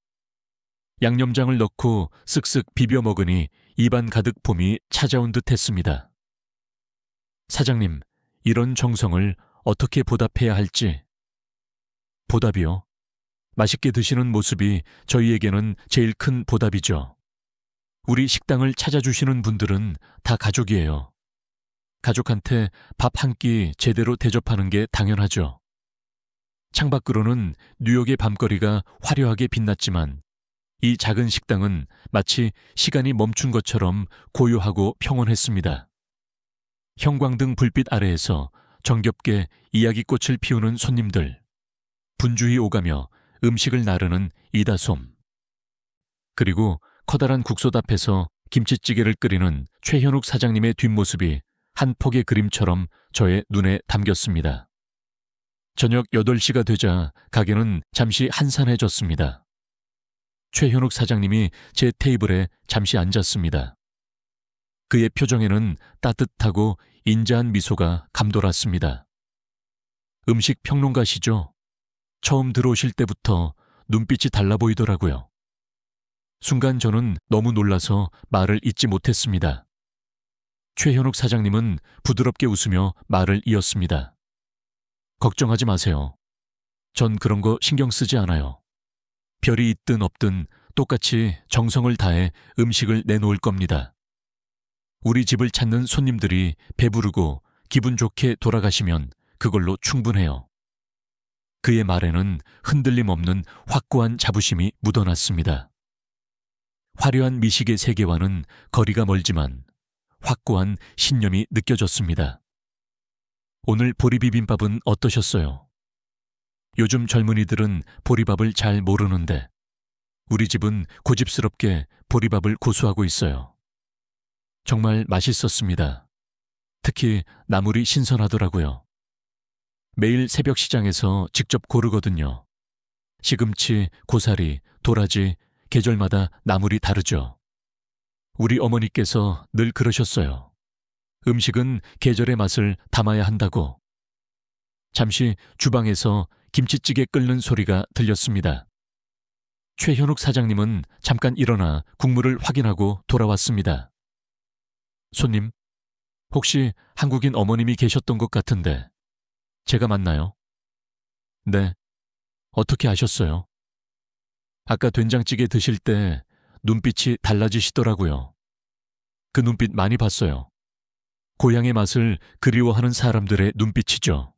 양념장을 넣고 쓱쓱 비벼 먹으니 입안 가득 봄이 찾아온 듯 했습니다. 사장님, 이런 정성을 어떻게 보답해야 할지. 보답이요? 맛있게 드시는 모습이 저희에게는 제일 큰 보답이죠. 우리 식당을 찾아주시는 분들은 다 가족이에요. 가족한테 밥 한 끼 제대로 대접하는 게 당연하죠. 창밖으로는 뉴욕의 밤거리가 화려하게 빛났지만 이 작은 식당은 마치 시간이 멈춘 것처럼 고요하고 평온했습니다. 형광등 불빛 아래에서 정겹게 이야기꽃을 피우는 손님들, 분주히 오가며 음식을 나르는 이다솜, 그리고 커다란 국솥 앞에서 김치찌개를 끓이는 최현욱 사장님의 뒷모습이 한 폭의 그림처럼 저의 눈에 담겼습니다. 저녁 8시가 되자 가게는 잠시 한산해졌습니다. 최현욱 사장님이 제 테이블에 잠시 앉았습니다. 그의 표정에는 따뜻하고 인자한 미소가 감돌았습니다. 음식 평론가시죠? 처음 들어오실 때부터 눈빛이 달라 보이더라고요. 순간 저는 너무 놀라서 말을 잇지 못했습니다. 최현욱 사장님은 부드럽게 웃으며 말을 이었습니다. 걱정하지 마세요. 전 그런 거 신경 쓰지 않아요. 별이 있든 없든 똑같이 정성을 다해 음식을 내놓을 겁니다. 우리 집을 찾는 손님들이 배부르고 기분 좋게 돌아가시면 그걸로 충분해요. 그의 말에는 흔들림 없는 확고한 자부심이 묻어났습니다. 화려한 미식의 세계와는 거리가 멀지만 확고한 신념이 느껴졌습니다. 오늘 보리비빔밥은 어떠셨어요? 요즘 젊은이들은 보리밥을 잘 모르는데 우리 집은 고집스럽게 보리밥을 고수하고 있어요. 정말 맛있었습니다. 특히 나물이 신선하더라고요. 매일 새벽 시장에서 직접 고르거든요. 시금치, 고사리, 도라지, 계절마다 나물이 다르죠. 우리 어머니께서 늘 그러셨어요. 음식은 계절의 맛을 담아야 한다고. 잠시 주방에서 김치찌개 끓는 소리가 들렸습니다. 최현욱 사장님은 잠깐 일어나 국물을 확인하고 돌아왔습니다. 손님, 혹시 한국인 어머님이 계셨던 것 같은데 제가 맞나요? 네. 어떻게 아셨어요? 아까 된장찌개 드실 때 눈빛이 달라지시더라고요. 그 눈빛 많이 봤어요. 고향의 맛을 그리워하는 사람들의 눈빛이죠.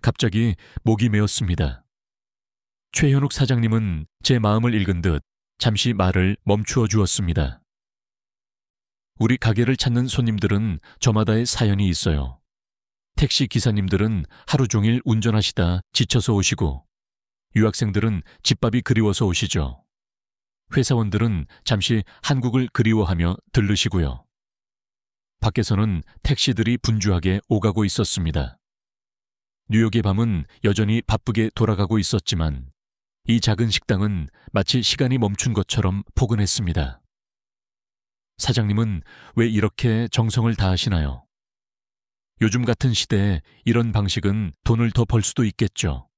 갑자기 목이 메었습니다. 최현욱 사장님은 제 마음을 읽은 듯 잠시 말을 멈추어 주었습니다. 우리 가게를 찾는 손님들은 저마다의 사연이 있어요. 택시 기사님들은 하루 종일 운전하시다 지쳐서 오시고, 유학생들은 집밥이 그리워서 오시죠. 회사원들은 잠시 한국을 그리워하며 들르시고요. 밖에서는 택시들이 분주하게 오가고 있었습니다. 뉴욕의 밤은 여전히 바쁘게 돌아가고 있었지만 이 작은 식당은 마치 시간이 멈춘 것처럼 포근했습니다. 사장님은 왜 이렇게 정성을 다하시나요? 요즘 같은 시대에 이런 방식은 돈을 더 벌 수도 있겠죠.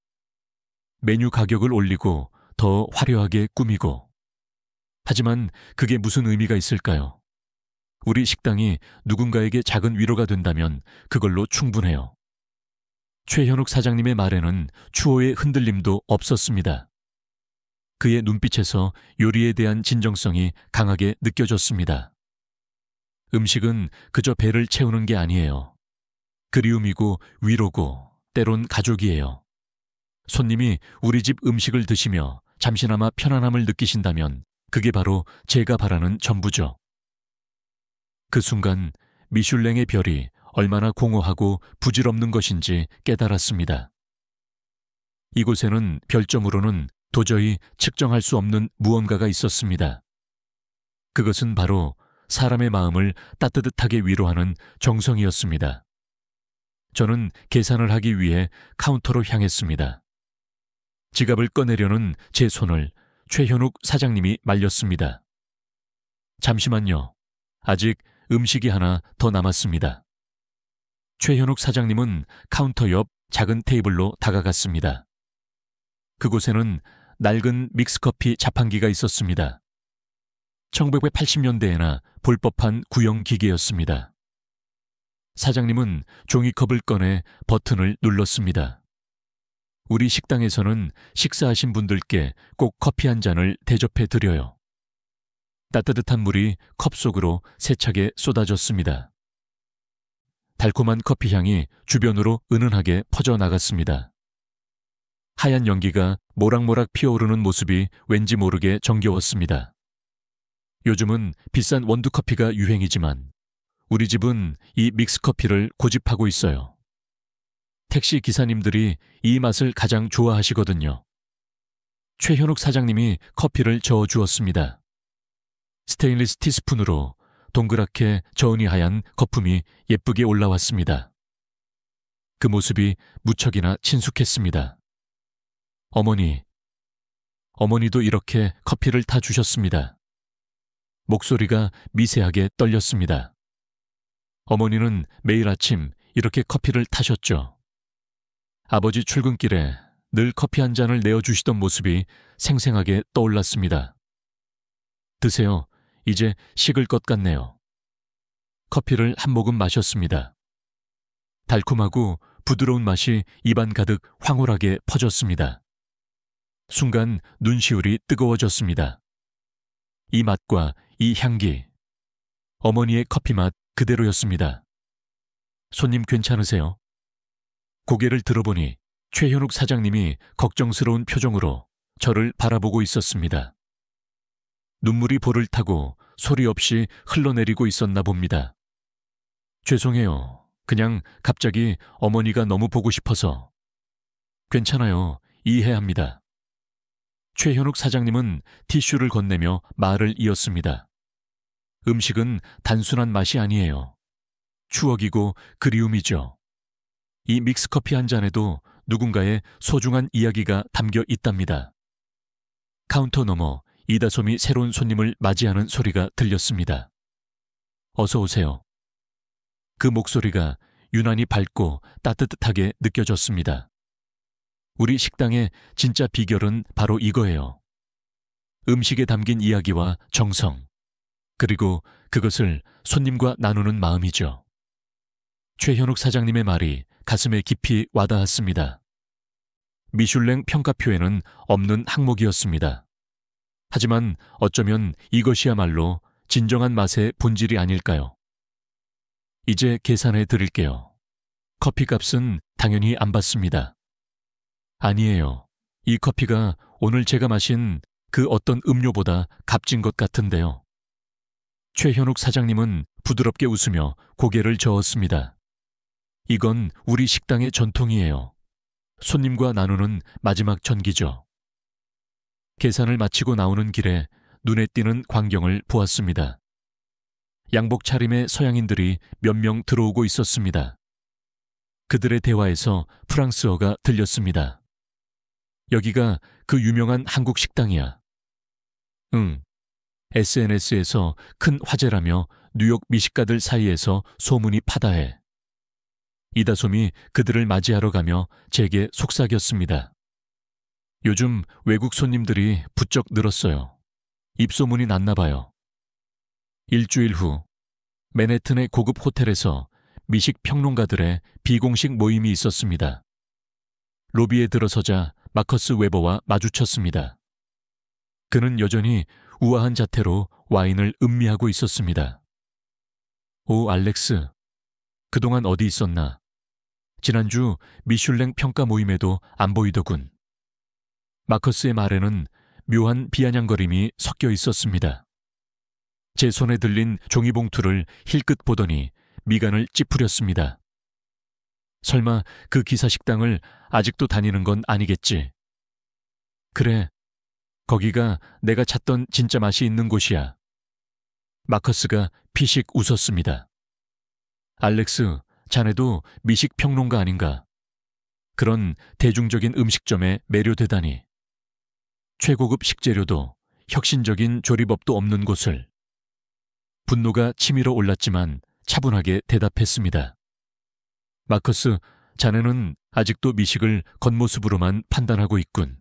메뉴 가격을 올리고 더 화려하게 꾸미고. 하지만 그게 무슨 의미가 있을까요? 우리 식당이 누군가에게 작은 위로가 된다면 그걸로 충분해요. 최현욱 사장님의 말에는 추호의 흔들림도 없었습니다. 그의 눈빛에서 요리에 대한 진정성이 강하게 느껴졌습니다. 음식은 그저 배를 채우는 게 아니에요. 그리움이고 위로고 때론 가족이에요. 손님이 우리 집 음식을 드시며 잠시나마 편안함을 느끼신다면 그게 바로 제가 바라는 전부죠. 그 순간 미슐랭의 별이 얼마나 공허하고 부질없는 것인지 깨달았습니다. 이곳에는 별점으로는 도저히 측정할 수 없는 무언가가 있었습니다. 그것은 바로 사람의 마음을 따뜻하게 위로하는 정성이었습니다. 저는 계산을 하기 위해 카운터로 향했습니다. 지갑을 꺼내려는 제 손을 최현욱 사장님이 말렸습니다. 잠시만요. 아직 음식이 하나 더 남았습니다. 최현욱 사장님은 카운터 옆 작은 테이블로 다가갔습니다. 그곳에는 낡은 믹스커피 자판기가 있었습니다. 1980년대에나 볼 법한 구형 기계였습니다. 사장님은 종이컵을 꺼내 버튼을 눌렀습니다. 우리 식당에서는 식사하신 분들께 꼭 커피 한 잔을 대접해 드려요. 따뜻한 물이 컵 속으로 세차게 쏟아졌습니다. 달콤한 커피 향이 주변으로 은은하게 퍼져나갔습니다. 하얀 연기가 모락모락 피어오르는 모습이 왠지 모르게 정겨웠습니다. 요즘은 비싼 원두커피가 유행이지만 우리 집은 이 믹스커피를 고집하고 있어요. 택시 기사님들이 이 맛을 가장 좋아하시거든요. 최현욱 사장님이 커피를 저어 주었습니다. 스테인리스 티스푼으로 동그랗게 저은이 하얀 거품이 예쁘게 올라왔습니다. 그 모습이 무척이나 친숙했습니다. 어머니도 이렇게 커피를 타주셨습니다. 목소리가 미세하게 떨렸습니다. 어머니는 매일 아침 이렇게 커피를 타셨죠. 아버지 출근길에 늘 커피 한 잔을 내어주시던 모습이 생생하게 떠올랐습니다. 드세요. 이제 식을 것 같네요. 커피를 한 모금 마셨습니다. 달콤하고 부드러운 맛이 입안 가득 황홀하게 퍼졌습니다. 순간 눈시울이 뜨거워졌습니다. 이 맛과 이 향기, 어머니의 커피 맛 그대로였습니다. 손님 괜찮으세요? 고개를 들어보니 최현욱 사장님이 걱정스러운 표정으로 저를 바라보고 있었습니다. 눈물이 볼을 타고 소리 없이 흘러내리고 있었나 봅니다. 죄송해요. 그냥 갑자기 어머니가 너무 보고 싶어서. 괜찮아요. 이해합니다. 최현욱 사장님은 티슈를 건네며 말을 이었습니다. 음식은 단순한 맛이 아니에요. 추억이고 그리움이죠. 이 믹스커피 한 잔에도 누군가의 소중한 이야기가 담겨 있답니다. 카운터 너머 이다솜이 새로운 손님을 맞이하는 소리가 들렸습니다. 어서 오세요. 그 목소리가 유난히 밝고 따뜻하게 느껴졌습니다. 우리 식당의 진짜 비결은 바로 이거예요. 음식에 담긴 이야기와 정성, 그리고 그것을 손님과 나누는 마음이죠. 최현욱 사장님의 말이 가슴에 깊이 와닿았습니다. 미슐랭 평가표에는 없는 항목이었습니다. 하지만 어쩌면 이것이야말로 진정한 맛의 본질이 아닐까요? 이제 계산해 드릴게요. 커피값은 당연히 안 받습니다. 아니에요. 이 커피가 오늘 제가 마신 그 어떤 음료보다 값진 것 같은데요. 최현욱 사장님은 부드럽게 웃으며 고개를 저었습니다. 이건 우리 식당의 전통이에요. 손님과 나누는 마지막 전기죠. 계산을 마치고 나오는 길에 눈에 띄는 광경을 보았습니다. 양복 차림의 서양인들이 몇 명 들어오고 있었습니다. 그들의 대화에서 프랑스어가 들렸습니다. 여기가 그 유명한 한국 식당이야. 응. SNS에서 큰 화제라며 뉴욕 미식가들 사이에서 소문이 파다해. 이다솜이 그들을 맞이하러 가며 제게 속삭였습니다. 요즘 외국 손님들이 부쩍 늘었어요. 입소문이 났나 봐요. 일주일 후 맨해튼의 고급 호텔에서 미식 평론가들의 비공식 모임이 있었습니다. 로비에 들어서자 마커스 웨버와 마주쳤습니다. 그는 여전히 우아한 자태로 와인을 음미하고 있었습니다. 오, 알렉스. 그동안 어디 있었나? 지난주 미슐랭 평가 모임에도 안 보이더군. 마커스의 말에는 묘한 비아냥거림이 섞여 있었습니다. 제 손에 들린 종이봉투를 힐끗 보더니 미간을 찌푸렸습니다. 설마 그 기사 식당을 아직도 다니는 건 아니겠지? 그래, 거기가 내가 찾던 진짜 맛이 있는 곳이야. 마커스가 피식 웃었습니다. 알렉스, 자네도 미식 평론가 아닌가? 그런 대중적인 음식점에 매료되다니. 최고급 식재료도 혁신적인 조리법도 없는 곳을. 분노가 치밀어 올랐지만 차분하게 대답했습니다. 마커스, 자네는 아직도 미식을 겉모습으로만 판단하고 있군.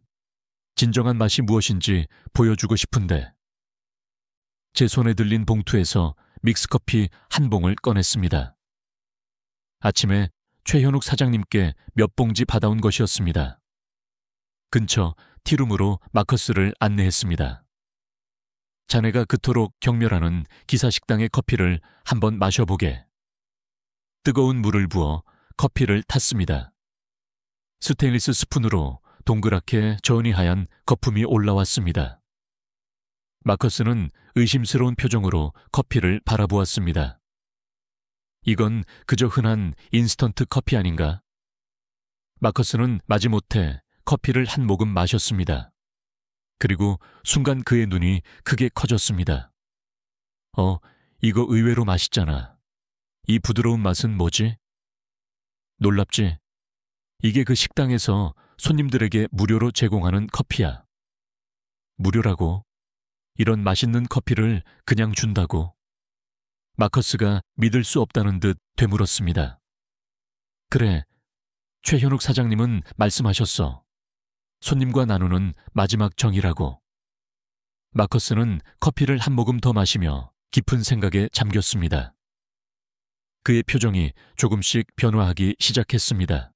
진정한 맛이 무엇인지 보여주고 싶은데. 제 손에 들린 봉투에서 믹스커피 한 봉을 꺼냈습니다. 아침에 최현욱 사장님께 몇 봉지 받아온 것이었습니다. 근처 티룸으로 마커스를 안내했습니다. 자네가 그토록 경멸하는 기사 식당의 커피를 한번 마셔보게. 뜨거운 물을 부어 커피를 탔습니다. 스테인리스 스푼으로 동그랗게 전이 하얀 거품이 올라왔습니다. 마커스는 의심스러운 표정으로 커피를 바라보았습니다. 이건 그저 흔한 인스턴트 커피 아닌가? 마커스는 마지못해 커피를 한 모금 마셨습니다. 그리고 순간 그의 눈이 크게 커졌습니다. 이거 의외로 맛있잖아. 이 부드러운 맛은 뭐지? 놀랍지? 이게 그 식당에서 손님들에게 무료로 제공하는 커피야. 무료라고? 이런 맛있는 커피를 그냥 준다고? 마커스가 믿을 수 없다는 듯 되물었습니다. 그래, 최현욱 사장님은 말씀하셨어. 손님과 나누는 마지막 정이라고. 마커스는 커피를 한 모금 더 마시며 깊은 생각에 잠겼습니다. 그의 표정이 조금씩 변화하기 시작했습니다.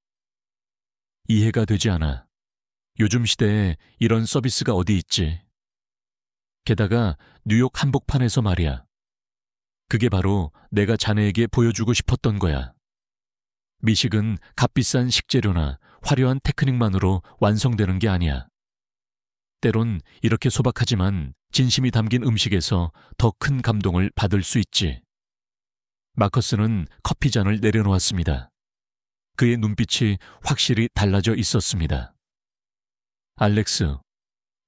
이해가 되지 않아. 요즘 시대에 이런 서비스가 어디 있지? 게다가 뉴욕 한복판에서 말이야. 그게 바로 내가 자네에게 보여주고 싶었던 거야. 미식은 값비싼 식재료나 화려한 테크닉만으로 완성되는 게 아니야. 때론 이렇게 소박하지만 진심이 담긴 음식에서 더 큰 감동을 받을 수 있지. 마커스는 커피잔을 내려놓았습니다. 그의 눈빛이 확실히 달라져 있었습니다. 알렉스,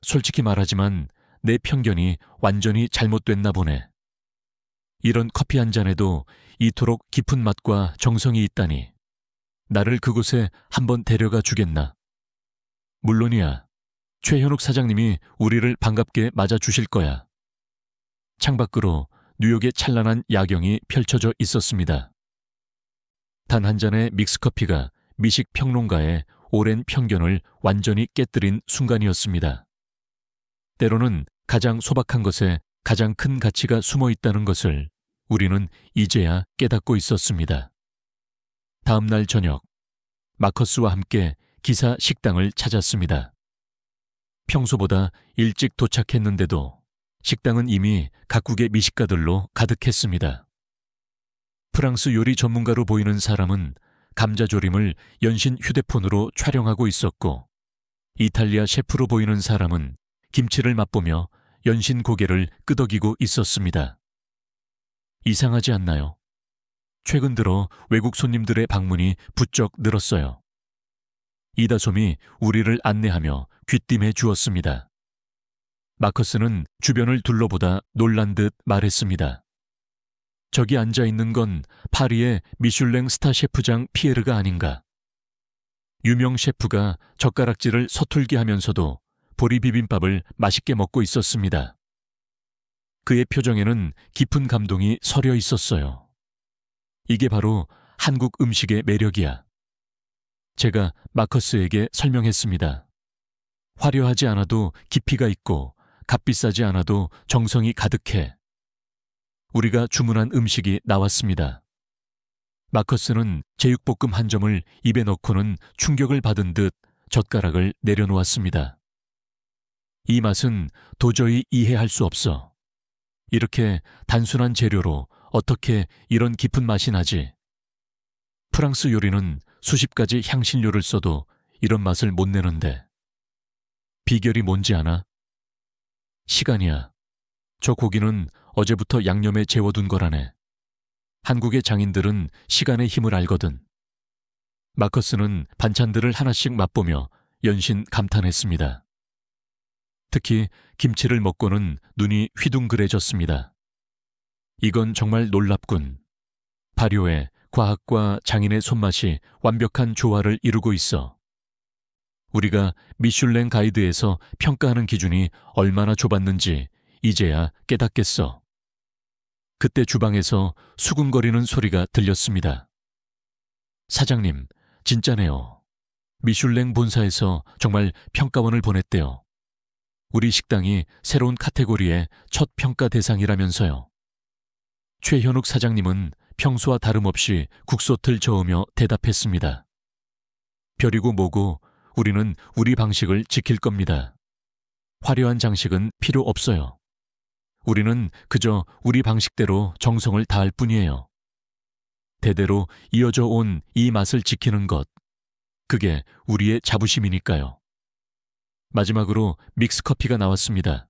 솔직히 말하지만 내 편견이 완전히 잘못됐나 보네. 이런 커피 한 잔에도 이토록 깊은 맛과 정성이 있다니. 나를 그곳에 한번 데려가 주겠나? 물론이야. 최현욱 사장님이 우리를 반갑게 맞아주실 거야. 창밖으로 뉴욕의 찬란한 야경이 펼쳐져 있었습니다. 단 한 잔의 믹스커피가 미식 평론가의 오랜 편견을 완전히 깨뜨린 순간이었습니다. 때로는 가장 소박한 것에 가장 큰 가치가 숨어 있다는 것을 우리는 이제야 깨닫고 있었습니다. 다음 날 저녁, 마커스와 함께 기사 식당을 찾았습니다. 평소보다 일찍 도착했는데도 식당은 이미 각국의 미식가들로 가득했습니다. 프랑스 요리 전문가로 보이는 사람은 감자조림을 연신 휴대폰으로 촬영하고 있었고, 이탈리아 셰프로 보이는 사람은 김치를 맛보며 연신 고개를 끄덕이고 있었습니다. 이상하지 않나요? 최근 들어 외국 손님들의 방문이 부쩍 늘었어요. 이다솜이 우리를 안내하며 귀띔해 주었습니다. 마커스는 주변을 둘러보다 놀란 듯 말했습니다. 저기 앉아있는 건 파리의 미슐랭 스타 셰프장 피에르가 아닌가. 유명 셰프가 젓가락질을 서툴게 하면서도 보리 비빔밥을 맛있게 먹고 있었습니다. 그의 표정에는 깊은 감동이 서려 있었어요. 이게 바로 한국 음식의 매력이야. 제가 마커스에게 설명했습니다. 화려하지 않아도 깊이가 있고 값비싸지 않아도 정성이 가득해. 우리가 주문한 음식이 나왔습니다. 마커스는 제육볶음 한 점을 입에 넣고는 충격을 받은 듯 젓가락을 내려놓았습니다. 이 맛은 도저히 이해할 수 없어. 이렇게 단순한 재료로 어떻게 이런 깊은 맛이 나지? 프랑스 요리는 수십 가지 향신료를 써도 이런 맛을 못 내는데. 비결이 뭔지 아나? 시간이야. 저 고기는 어제부터 양념에 재워둔 거라네. 한국의 장인들은 시간의 힘을 알거든. 마커스는 반찬들을 하나씩 맛보며 연신 감탄했습니다. 특히 김치를 먹고는 눈이 휘둥그레졌습니다. 이건 정말 놀랍군. 발효에 과학과 장인의 손맛이 완벽한 조화를 이루고 있어. 우리가 미슐랭 가이드에서 평가하는 기준이 얼마나 좁았는지 이제야 깨닫겠어. 그때 주방에서 수군거리는 소리가 들렸습니다. 사장님, 진짜네요. 미슐랭 본사에서 정말 평가원을 보냈대요. 우리 식당이 새로운 카테고리의 첫 평가 대상이라면서요. 최현욱 사장님은 평소와 다름없이 국솥을 저으며 대답했습니다. 별이고 뭐고 우리는 우리 방식을 지킬 겁니다. 화려한 장식은 필요 없어요. 우리는 그저 우리 방식대로 정성을 다할 뿐이에요. 대대로 이어져 온 이 맛을 지키는 것, 그게 우리의 자부심이니까요. 마지막으로 믹스커피가 나왔습니다.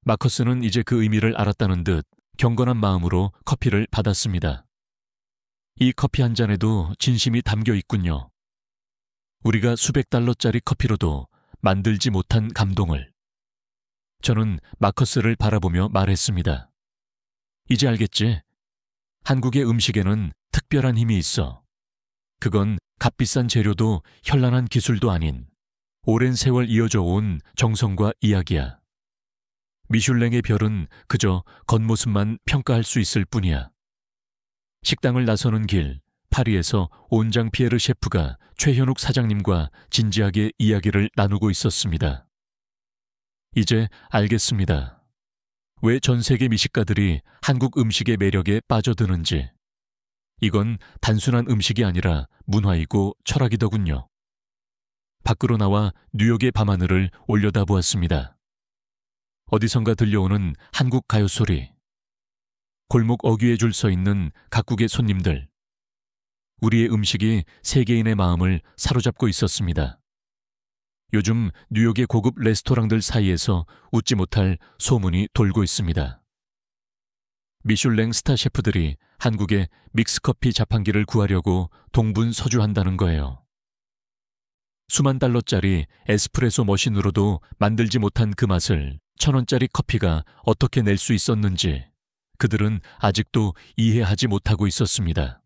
마커스는 이제 그 의미를 알았다는 듯 경건한 마음으로 커피를 받았습니다. 이 커피 한 잔에도 진심이 담겨 있군요. 우리가 수백 달러짜리 커피로도 만들지 못한 감동을. 저는 마커스를 바라보며 말했습니다. 이제 알겠지? 한국의 음식에는 특별한 힘이 있어. 그건 값비싼 재료도 현란한 기술도 아닌 오랜 세월 이어져 온 정성과 이야기야. 미슐랭의 별은 그저 겉모습만 평가할 수 있을 뿐이야. 식당을 나서는 길, 파리에서 온장 피에르 셰프가 최현욱 사장님과 진지하게 이야기를 나누고 있었습니다. 이제 알겠습니다. 왜 전 세계 미식가들이 한국 음식의 매력에 빠져드는지. 이건 단순한 음식이 아니라 문화이고 철학이더군요. 밖으로 나와 뉴욕의 밤하늘을 올려다보았습니다. 어디선가 들려오는 한국 가요 소리. 골목 어귀에 줄 서 있는 각국의 손님들. 우리의 음식이 세계인의 마음을 사로잡고 있었습니다. 요즘 뉴욕의 고급 레스토랑들 사이에서 웃지 못할 소문이 돌고 있습니다. 미슐랭 스타 셰프들이 한국에 믹스커피 자판기를 구하려고 동분서주한다는 거예요. 수만 달러짜리 에스프레소 머신으로도 만들지 못한 그 맛을 1,000원짜리 커피가 어떻게 낼 수 있었는지 그들은 아직도 이해하지 못하고 있었습니다.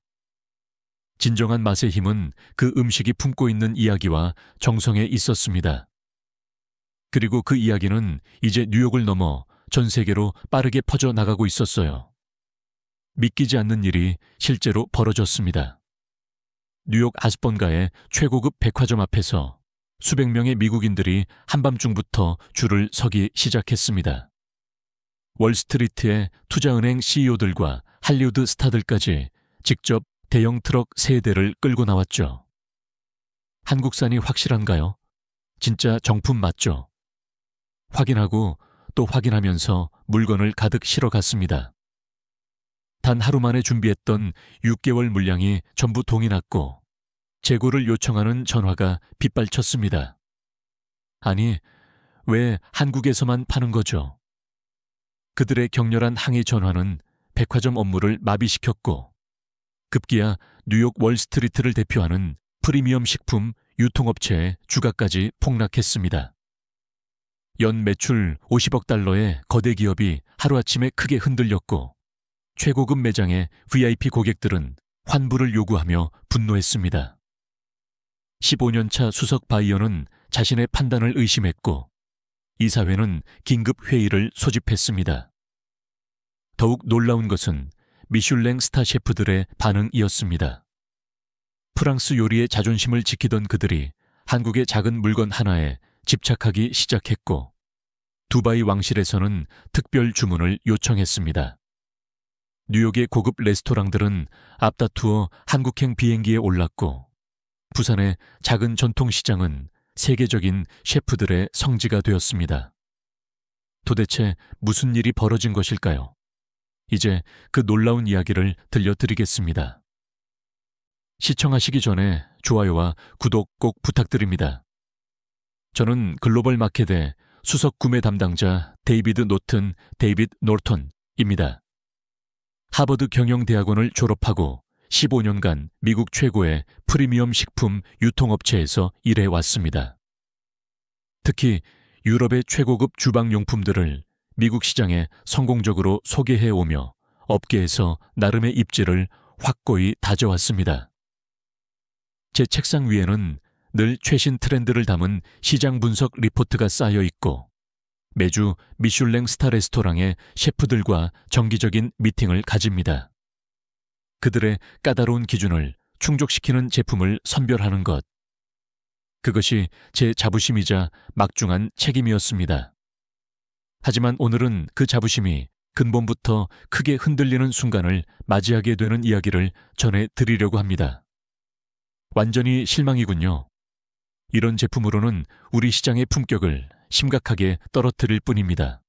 진정한 맛의 힘은 그 음식이 품고 있는 이야기와 정성에 있었습니다. 그리고 그 이야기는 이제 뉴욕을 넘어 전 세계로 빠르게 퍼져나가고 있었어요. 믿기지 않는 일이 실제로 벌어졌습니다. 뉴욕 아스번가의 최고급 백화점 앞에서 수백 명의 미국인들이 한밤중부터 줄을 서기 시작했습니다. 월스트리트의 투자은행 CEO들과 할리우드 스타들까지 직접 대형 트럭 3대를 끌고 나왔죠. 한국산이 확실한가요? 진짜 정품 맞죠? 확인하고 또 확인하면서 물건을 가득 실어갔습니다. 단 하루 만에 준비했던 6개월 물량이 전부 동이 났고 재고를 요청하는 전화가 빗발쳤습니다. 아니, 왜 한국에서만 파는 거죠? 그들의 격렬한 항의 전화는 백화점 업무를 마비시켰고 급기야 뉴욕 월스트리트를 대표하는 프리미엄 식품 유통업체의 주가까지 폭락했습니다. 연 매출 50억 달러의 거대 기업이 하루아침에 크게 흔들렸고 최고급 매장의 VIP 고객들은 환불을 요구하며 분노했습니다. 15년차 수석 바이어는 자신의 판단을 의심했고 이사회는 긴급 회의를 소집했습니다. 더욱 놀라운 것은 미슐랭 스타 셰프들의 반응이었습니다. 프랑스 요리의 자존심을 지키던 그들이 한국의 작은 물건 하나에 집착하기 시작했고 두바이 왕실에서는 특별 주문을 요청했습니다. 뉴욕의 고급 레스토랑들은 앞다투어 한국행 비행기에 올랐고 부산의 작은 전통시장은 세계적인 셰프들의 성지가 되었습니다. 도대체 무슨 일이 벌어진 것일까요? 이제 그 놀라운 이야기를 들려드리겠습니다. 시청하시기 전에 좋아요와 구독 꼭 부탁드립니다. 저는 글로벌 마켓의 수석 구매 담당자 데이비드 노턴입니다. 하버드 경영대학원을 졸업하고 15년간 미국 최고의 프리미엄 식품 유통업체에서 일해왔습니다. 특히 유럽의 최고급 주방용품들을 미국 시장에 성공적으로 소개해오며 업계에서 나름의 입지를 확고히 다져왔습니다. 제 책상 위에는 늘 최신 트렌드를 담은 시장 분석 리포트가 쌓여 있고 매주 미슐랭 스타 레스토랑의 셰프들과 정기적인 미팅을 가집니다. 그들의 까다로운 기준을 충족시키는 제품을 선별하는 것. 그것이 제 자부심이자 막중한 책임이었습니다. 하지만 오늘은 그 자부심이 근본부터 크게 흔들리는 순간을 맞이하게 되는 이야기를 전해드리려고 합니다. 완전히 실망이군요. 이런 제품으로는 우리 시장의 품격을 심각하게 떨어뜨릴 뿐입니다.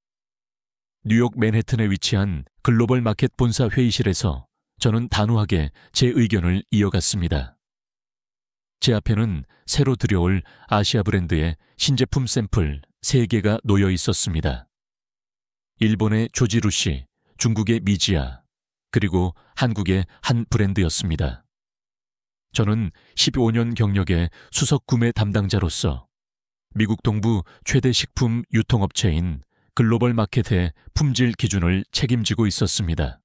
뉴욕 맨해튼에 위치한 글로벌 마켓 본사 회의실에서 저는 단호하게 제 의견을 이어갔습니다. 제 앞에는 새로 들여올 아시아 브랜드의 신제품 샘플 3개가 놓여 있었습니다. 일본의 조지루시, 중국의 미지아, 그리고 한국의 한 브랜드였습니다. 저는 15년 경력의 수석 구매 담당자로서 미국 동부 최대 식품 유통업체인 글로벌 마켓의 품질 기준을 책임지고 있었습니다.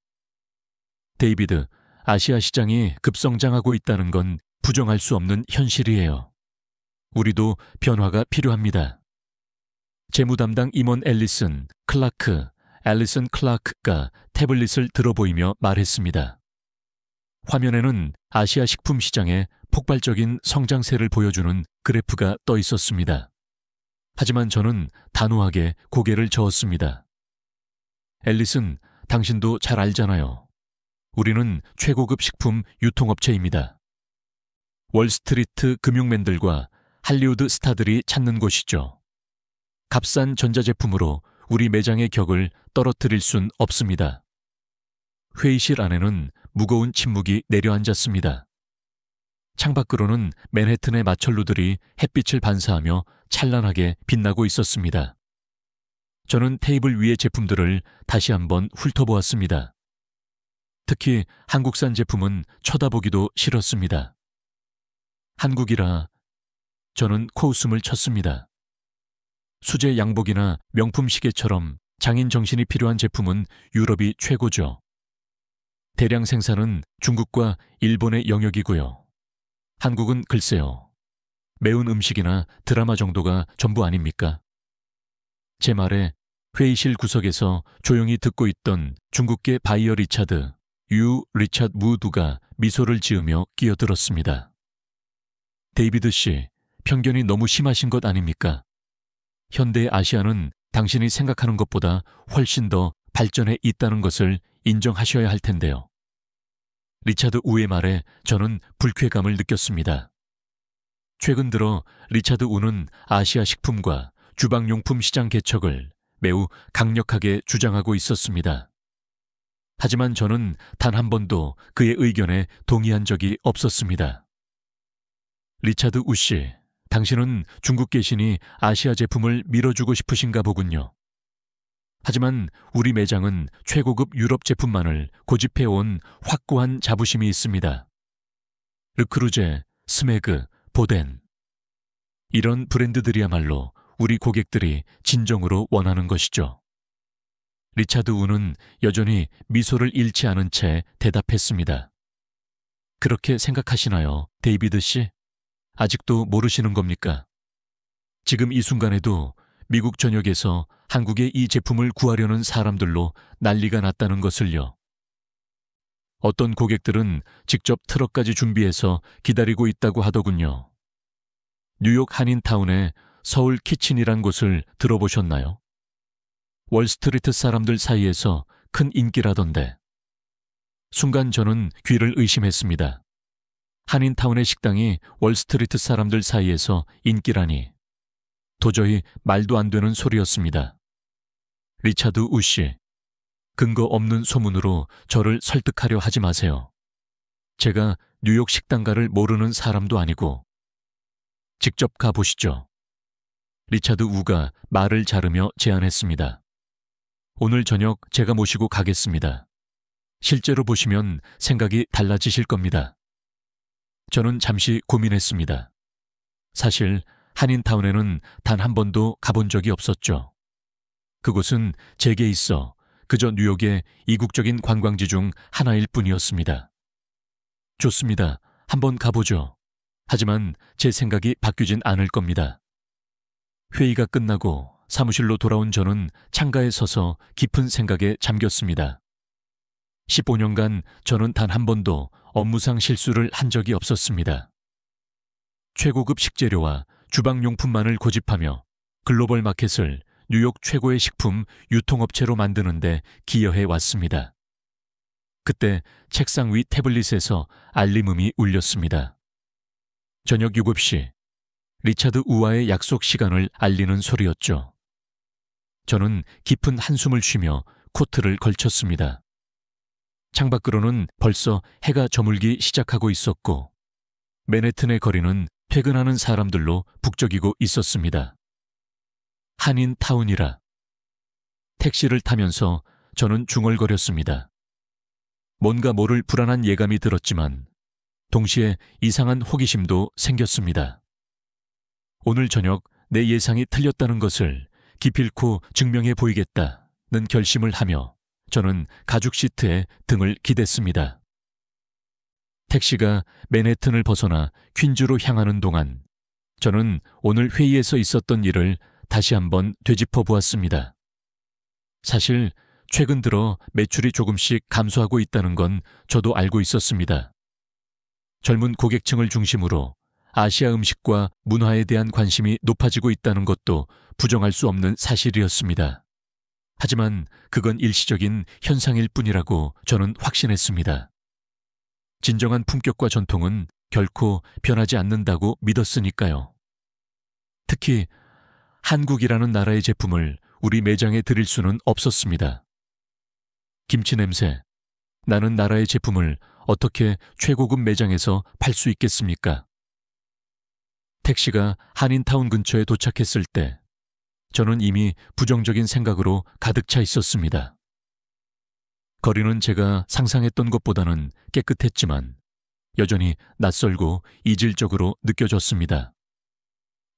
데이비드, 아시아 시장이 급성장하고 있다는 건 부정할 수 없는 현실이에요. 우리도 변화가 필요합니다. 재무담당 임원 앨리슨 클라크가 태블릿을 들어보이며 말했습니다. 화면에는 아시아 식품 시장의 폭발적인 성장세를 보여주는 그래프가 떠 있었습니다. 하지만 저는 단호하게 고개를 저었습니다. 앨리슨, 당신도 잘 알잖아요. 우리는 최고급 식품 유통업체입니다. 월스트리트 금융맨들과 할리우드 스타들이 찾는 곳이죠. 값싼 전자제품으로 우리 매장의 격을 떨어뜨릴 순 없습니다. 회의실 안에는 무거운 침묵이 내려앉았습니다. 창밖으로는 맨해튼의 마천루들이 햇빛을 반사하며 찬란하게 빛나고 있었습니다. 저는 테이블 위의 제품들을 다시 한번 훑어보았습니다. 특히 한국산 제품은 쳐다보기도 싫었습니다. 한국이라 저는 코웃음을 쳤습니다. 수제 양복이나 명품 시계처럼 장인 정신이 필요한 제품은 유럽이 최고죠. 대량 생산은 중국과 일본의 영역이고요. 한국은 글쎄요. 매운 음식이나 드라마 정도가 전부 아닙니까? 제 말에 회의실 구석에서 조용히 듣고 있던 중국계 바이어 리차드 무두가 미소를 지으며 끼어들었습니다. 데이비드 씨, 편견이 너무 심하신 것 아닙니까? 현대 아시아는 당신이 생각하는 것보다 훨씬 더 발전해 있다는 것을 인정하셔야 할 텐데요. 리차드 우의 말에 저는 불쾌감을 느꼈습니다. 최근 들어 리차드 우는 아시아 식품과 주방용품 시장 개척을 매우 강력하게 주장하고 있었습니다. 하지만 저는 단 한 번도 그의 의견에 동의한 적이 없었습니다. 리차드 우 씨, 당신은 중국 계신이 아시아 제품을 밀어주고 싶으신가 보군요. 하지만 우리 매장은 최고급 유럽 제품만을 고집해온 확고한 자부심이 있습니다. 르크루제, 스메그, 보덴. 이런 브랜드들이야말로 우리 고객들이 진정으로 원하는 것이죠. 리차드 우는 여전히 미소를 잃지 않은 채 대답했습니다. 그렇게 생각하시나요, 데이비드 씨? 아직도 모르시는 겁니까? 지금 이 순간에도 미국 전역에서 한국의 이 제품을 구하려는 사람들로 난리가 났다는 것을요. 어떤 고객들은 직접 트럭까지 준비해서 기다리고 있다고 하더군요. 뉴욕 한인타운의 서울 키친이란 곳을 들어보셨나요? 월스트리트 사람들 사이에서 큰 인기라던데. 순간 저는 귀를 의심했습니다. 한인타운의 식당이 월스트리트 사람들 사이에서 인기라니. 도저히 말도 안 되는 소리였습니다. 리차드 우 씨, 근거 없는 소문으로 저를 설득하려 하지 마세요. 제가 뉴욕 식당가를 모르는 사람도 아니고. 직접 가보시죠. 리차드 우가 말을 자르며 제안했습니다. 오늘 저녁 제가 모시고 가겠습니다. 실제로 보시면 생각이 달라지실 겁니다. 저는 잠시 고민했습니다. 사실 한인타운에는 단 한 번도 가본 적이 없었죠. 그곳은 제게 있어 그저 뉴욕의 이국적인 관광지 중 하나일 뿐이었습니다. 좋습니다. 한번 가보죠. 하지만 제 생각이 바뀌진 않을 겁니다. 회의가 끝나고 사무실로 돌아온 저는 창가에 서서 깊은 생각에 잠겼습니다. 15년간 저는 단 한 번도 업무상 실수를 한 적이 없었습니다. 최고급 식재료와 주방용품만을 고집하며 글로벌 마켓을 뉴욕 최고의 식품 유통업체로 만드는데 기여해 왔습니다. 그때 책상 위 태블릿에서 알림음이 울렸습니다. 저녁 7시, 리차드 우와의 약속 시간을 알리는 소리였죠. 저는 깊은 한숨을 쉬며 코트를 걸쳤습니다. 창밖으로는 벌써 해가 저물기 시작하고 있었고 맨해튼의 거리는 퇴근하는 사람들로 북적이고 있었습니다. 한인타운이라. 택시를 타면서 저는 중얼거렸습니다. 뭔가 모를 불안한 예감이 들었지만 동시에 이상한 호기심도 생겼습니다. 오늘 저녁 내 예상이 틀렸다는 것을 기필코 증명해 보이겠다는 결심을 하며 저는 가죽 시트에 등을 기댔습니다. 택시가 맨해튼을 벗어나 퀸즈로 향하는 동안 저는 오늘 회의에서 있었던 일을 다시 한번 되짚어 보았습니다. 사실 최근 들어 매출이 조금씩 감소하고 있다는 건 저도 알고 있었습니다. 젊은 고객층을 중심으로 아시아 음식과 문화에 대한 관심이 높아지고 있다는 것도 부정할 수 없는 사실이었습니다. 하지만 그건 일시적인 현상일 뿐이라고 저는 확신했습니다. 진정한 품격과 전통은 결코 변하지 않는다고 믿었으니까요. 특히 한국이라는 나라의 제품을 우리 매장에 드릴 수는 없었습니다. 김치 냄새, 나는 나라의 제품을 어떻게 최고급 매장에서 팔 수 있겠습니까? 택시가 한인타운 근처에 도착했을 때 저는 이미 부정적인 생각으로 가득 차 있었습니다. 거리는 제가 상상했던 것보다는 깨끗했지만 여전히 낯설고 이질적으로 느껴졌습니다.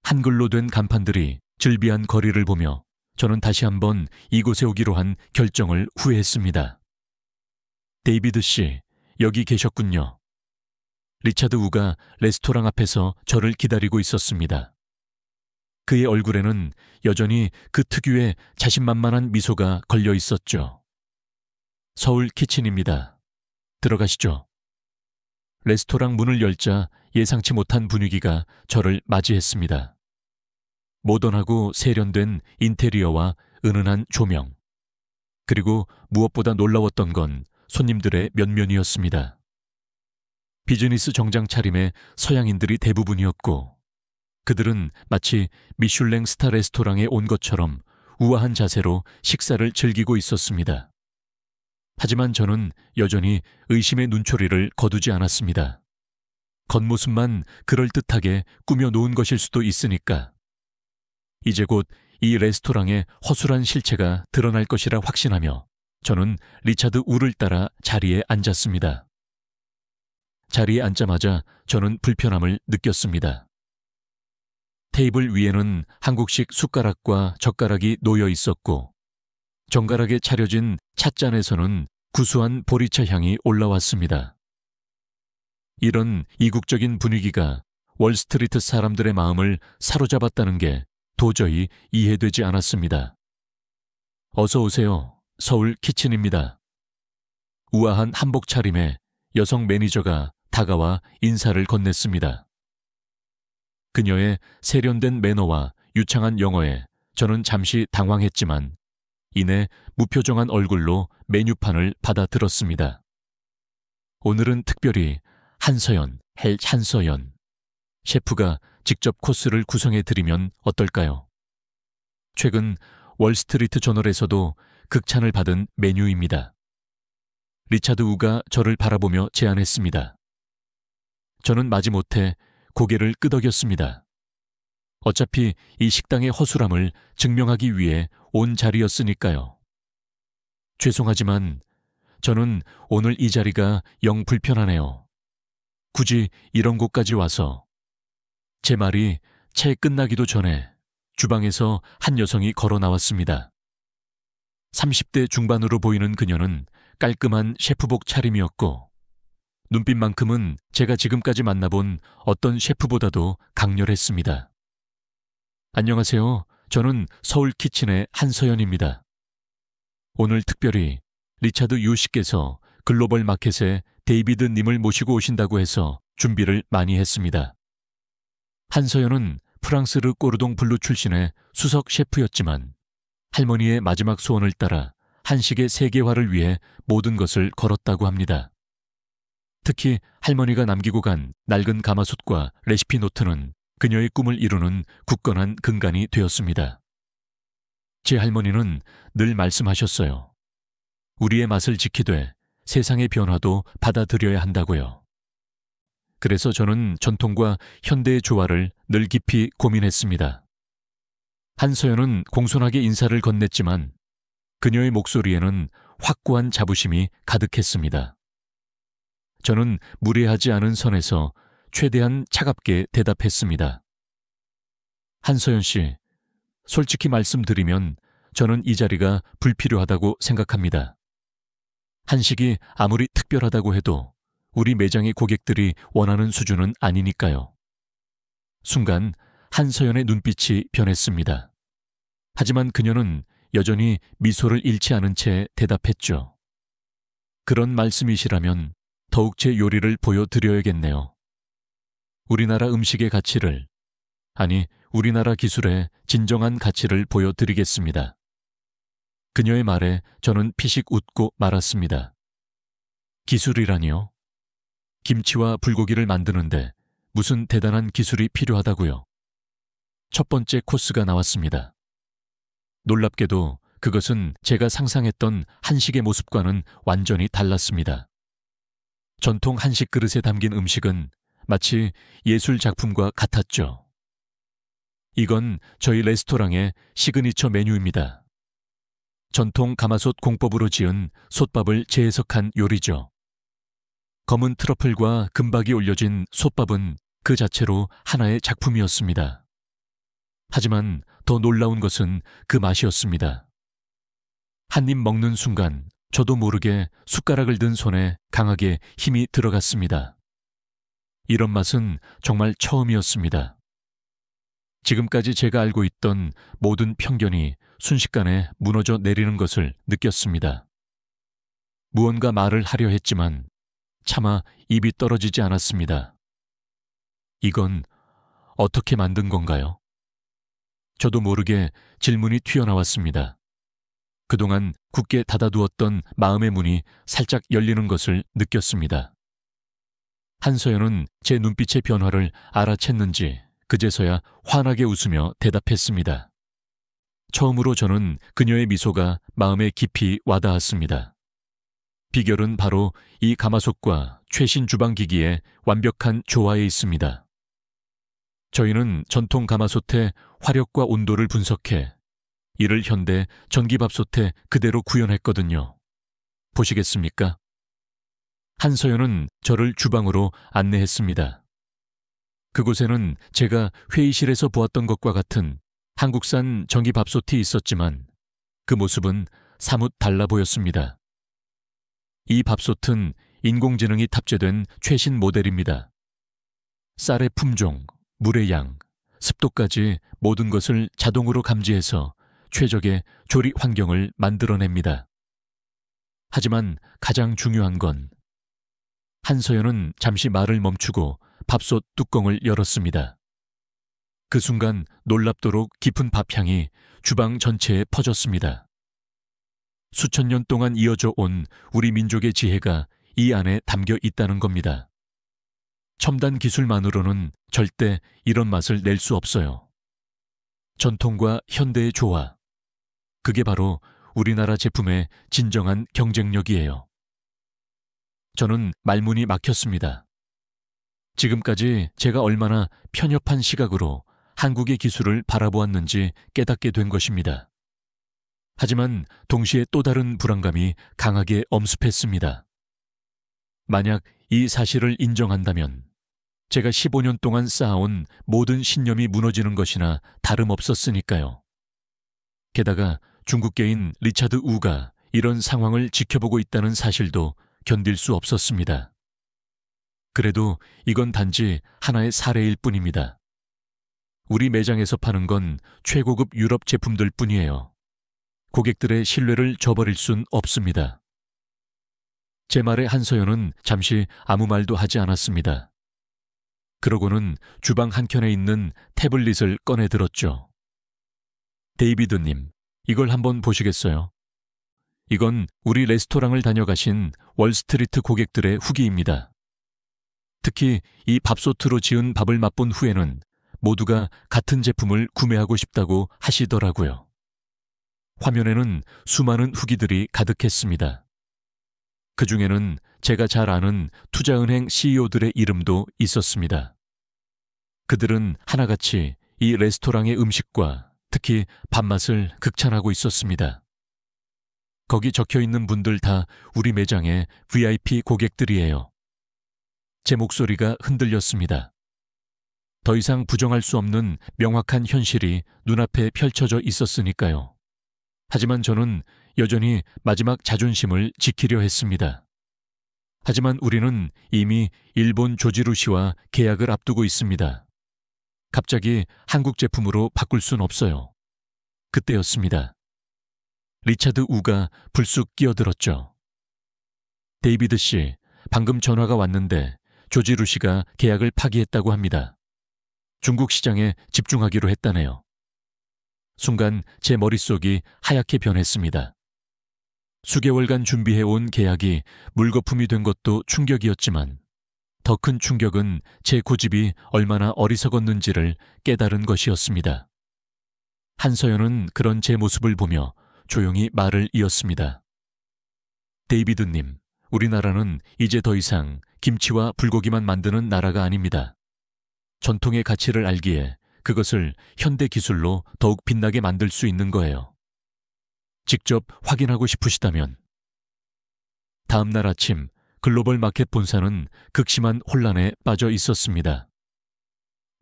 한글로 된 간판들이 즐비한 거리를 보며 저는 다시 한번 이곳에 오기로 한 결정을 후회했습니다. 데이비드 씨, 여기 계셨군요. 리차드 우가 레스토랑 앞에서 저를 기다리고 있었습니다. 그의 얼굴에는 여전히 그 특유의 자신만만한 미소가 걸려 있었죠. 서울 키친입니다. 들어가시죠. 레스토랑 문을 열자 예상치 못한 분위기가 저를 맞이했습니다. 모던하고 세련된 인테리어와 은은한 조명. 그리고 무엇보다 놀라웠던 건 손님들의 면면이었습니다. 비즈니스 정장 차림의 서양인들이 대부분이었고 그들은 마치 미슐랭 스타 레스토랑에 온 것처럼 우아한 자세로 식사를 즐기고 있었습니다. 하지만 저는 여전히 의심의 눈초리를 거두지 않았습니다. 겉모습만 그럴듯하게 꾸며놓은 것일 수도 있으니까. 이제 곧 이 레스토랑의 허술한 실체가 드러날 것이라 확신하며 저는 리차드 우를 따라 자리에 앉았습니다. 자리에 앉자마자 저는 불편함을 느꼈습니다. 테이블 위에는 한국식 숟가락과 젓가락이 놓여 있었고 정갈하게 차려진 찻잔에서는 구수한 보리차 향이 올라왔습니다. 이런 이국적인 분위기가 월스트리트 사람들의 마음을 사로잡았다는 게 도저히 이해되지 않았습니다. 어서 오세요. 서울 키친입니다. 우아한 한복 차림에 여성 매니저가 다가와 인사를 건넸습니다. 그녀의 세련된 매너와 유창한 영어에 저는 잠시 당황했지만 이내 무표정한 얼굴로 메뉴판을 받아들었습니다. 오늘은 특별히 한서연, 한서연 셰프가 직접 코스를 구성해드리면 어떨까요? 최근 월스트리트 저널에서도 극찬을 받은 메뉴입니다. 리차드 우가 저를 바라보며 제안했습니다. 저는 마지못해 고개를 끄덕였습니다. 어차피 이 식당의 허술함을 증명하기 위해 온 자리였으니까요. 죄송하지만 저는 오늘 이 자리가 영 불편하네요. 굳이 이런 곳까지 와서. 제 말이 채 끝나기도 전에 주방에서 한 여성이 걸어 나왔습니다. 30대 중반으로 보이는 그녀는 깔끔한 셰프복 차림이었고 눈빛만큼은 제가 지금까지 만나본 어떤 셰프보다도 강렬했습니다. 안녕하세요. 저는 서울 키친의 한서연입니다. 오늘 특별히 리차드 유 씨께서 글로벌 마켓에 데이비드 님을 모시고 오신다고 해서 준비를 많이 했습니다. 한서연은 프랑스 르 꼬르동 블루 출신의 수석 셰프였지만 할머니의 마지막 소원을 따라 한식의 세계화를 위해 모든 것을 걸었다고 합니다. 특히 할머니가 남기고 간 낡은 가마솥과 레시피 노트는 그녀의 꿈을 이루는 굳건한 근간이 되었습니다. 제 할머니는 늘 말씀하셨어요. 우리의 맛을 지키되 세상의 변화도 받아들여야 한다고요. 그래서 저는 전통과 현대의 조화를 늘 깊이 고민했습니다. 한서연은 공손하게 인사를 건넸지만 그녀의 목소리에는 확고한 자부심이 가득했습니다. 저는 무례하지 않은 선에서 최대한 차갑게 대답했습니다. 한서연 씨, 솔직히 말씀드리면 저는 이 자리가 불필요하다고 생각합니다. 한식이 아무리 특별하다고 해도 우리 매장의 고객들이 원하는 수준은 아니니까요. 순간 한서연의 눈빛이 변했습니다. 하지만 그녀는 여전히 미소를 잃지 않은 채 대답했죠. 그런 말씀이시라면 더욱 제 요리를 보여드려야겠네요. 우리나라 음식의 가치를, 아니 우리나라 기술의 진정한 가치를 보여드리겠습니다. 그녀의 말에 저는 피식 웃고 말았습니다. 기술이라니요? 김치와 불고기를 만드는데 무슨 대단한 기술이 필요하다고요? 첫 번째 코스가 나왔습니다. 놀랍게도 그것은 제가 상상했던 한식의 모습과는 완전히 달랐습니다. 전통 한식 그릇에 담긴 음식은 마치 예술 작품과 같았죠. 이건 저희 레스토랑의 시그니처 메뉴입니다. 전통 가마솥 공법으로 지은 솥밥을 재해석한 요리죠. 검은 트러플과 금박이 올려진 솥밥은 그 자체로 하나의 작품이었습니다. 하지만 더 놀라운 것은 그 맛이었습니다. 한 입 먹는 순간 저도 모르게 숟가락을 든 손에 강하게 힘이 들어갔습니다. 이런 맛은 정말 처음이었습니다. 지금까지 제가 알고 있던 모든 편견이 순식간에 무너져 내리는 것을 느꼈습니다. 무언가 말을 하려 했지만 차마 입이 떨어지지 않았습니다. 이건 어떻게 만든 건가요? 저도 모르게 질문이 튀어나왔습니다. 그동안 굳게 닫아두었던 마음의 문이 살짝 열리는 것을 느꼈습니다. 한서연은 제 눈빛의 변화를 알아챘는지 그제서야 환하게 웃으며 대답했습니다. 처음으로 저는 그녀의 미소가 마음에 깊이 와닿았습니다. 비결은 바로 이 가마솥과 최신 주방기기의 완벽한 조화에 있습니다. 저희는 전통 가마솥의 화력과 온도를 분석해 이를 현대 전기밥솥에 그대로 구현했거든요. 보시겠습니까? 한서연은 저를 주방으로 안내했습니다. 그곳에는 제가 회의실에서 보았던 것과 같은 한국산 전기밥솥이 있었지만 그 모습은 사뭇 달라 보였습니다. 이 밥솥은 인공지능이 탑재된 최신 모델입니다. 쌀의 품종, 물의 양, 습도까지 모든 것을 자동으로 감지해서 최적의 조리 환경을 만들어냅니다. 하지만 가장 중요한 건 한서연은 잠시 말을 멈추고 밥솥 뚜껑을 열었습니다. 그 순간 놀랍도록 깊은 밥향이 주방 전체에 퍼졌습니다. 수천 년 동안 이어져 온 우리 민족의 지혜가 이 안에 담겨 있다는 겁니다. 첨단 기술만으로는 절대 이런 맛을 낼 수 없어요. 전통과 현대의 조화. 그게 바로 우리나라 제품의 진정한 경쟁력이에요. 저는 말문이 막혔습니다. 지금까지 제가 얼마나 편협한 시각으로 한국의 기술을 바라보았는지 깨닫게 된 것입니다. 하지만 동시에 또 다른 불안감이 강하게 엄습했습니다. 만약 이 사실을 인정한다면 제가 15년 동안 쌓아온 모든 신념이 무너지는 것이나 다름없었으니까요. 게다가 중국계인 리차드 우가 이런 상황을 지켜보고 있다는 사실도 견딜 수 없었습니다. 그래도 이건 단지 하나의 사례일 뿐입니다. 우리 매장에서 파는 건 최고급 유럽 제품들 뿐이에요. 고객들의 신뢰를 저버릴 순 없습니다. 제 말에 한서연은 잠시 아무 말도 하지 않았습니다. 그러고는 주방 한켠에 있는 태블릿을 꺼내 들었죠. 데이비드님, 이걸 한번 보시겠어요? 이건 우리 레스토랑을 다녀가신 월스트리트 고객들의 후기입니다. 특히 이 밥솥으로 지은 밥을 맛본 후에는 모두가 같은 제품을 구매하고 싶다고 하시더라고요. 화면에는 수많은 후기들이 가득했습니다. 그 중에는 제가 잘 아는 투자은행 CEO들의 이름도 있었습니다. 그들은 하나같이 이 레스토랑의 음식과 특히 밥맛을 극찬하고 있었습니다. 거기 적혀있는 분들 다 우리 매장의 VIP 고객들이에요. 제 목소리가 흔들렸습니다. 더 이상 부정할 수 없는 명확한 현실이 눈앞에 펼쳐져 있었으니까요. 하지만 저는 여전히 마지막 자존심을 지키려 했습니다. 하지만 우리는 이미 일본 조지루시와 계약을 앞두고 있습니다. 갑자기 한국 제품으로 바꿀 순 없어요. 그때였습니다. 리차드 우가 불쑥 끼어들었죠. 데이비드 씨, 방금 전화가 왔는데 조지루시가 계약을 파기했다고 합니다. 중국 시장에 집중하기로 했다네요. 순간 제 머릿속이 하얗게 변했습니다. 수개월간 준비해온 계약이 물거품이 된 것도 충격이었지만 더 큰 충격은 제 고집이 얼마나 어리석었는지를 깨달은 것이었습니다. 한서연은 그런 제 모습을 보며 조용히 말을 이었습니다. 데이비드님, 우리나라는 이제 더 이상 김치와 불고기만 만드는 나라가 아닙니다. 전통의 가치를 알기에 그것을 현대 기술로 더욱 빛나게 만들 수 있는 거예요. 직접 확인하고 싶으시다면. 다음 날 아침 글로벌 마켓 본사는 극심한 혼란에 빠져 있었습니다.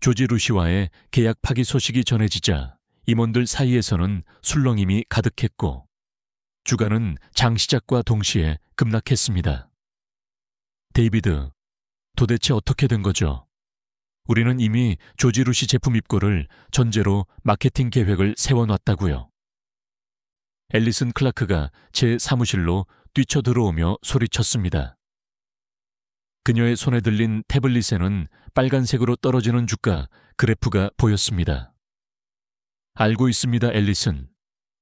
조지루시와의 계약 파기 소식이 전해지자 임원들 사이에서는 술렁임이 가득했고 주가는 장 시작과 동시에 급락했습니다. 데이비드, 도대체 어떻게 된 거죠? 우리는 이미 조지루시 제품 입고를 전제로 마케팅 계획을 세워놨다고요. 앨리슨 클라크가 제 사무실로 뛰쳐들어오며 소리쳤습니다. 그녀의 손에 들린 태블릿에는 빨간색으로 떨어지는 주가 그래프가 보였습니다. 알고 있습니다, 앨리슨.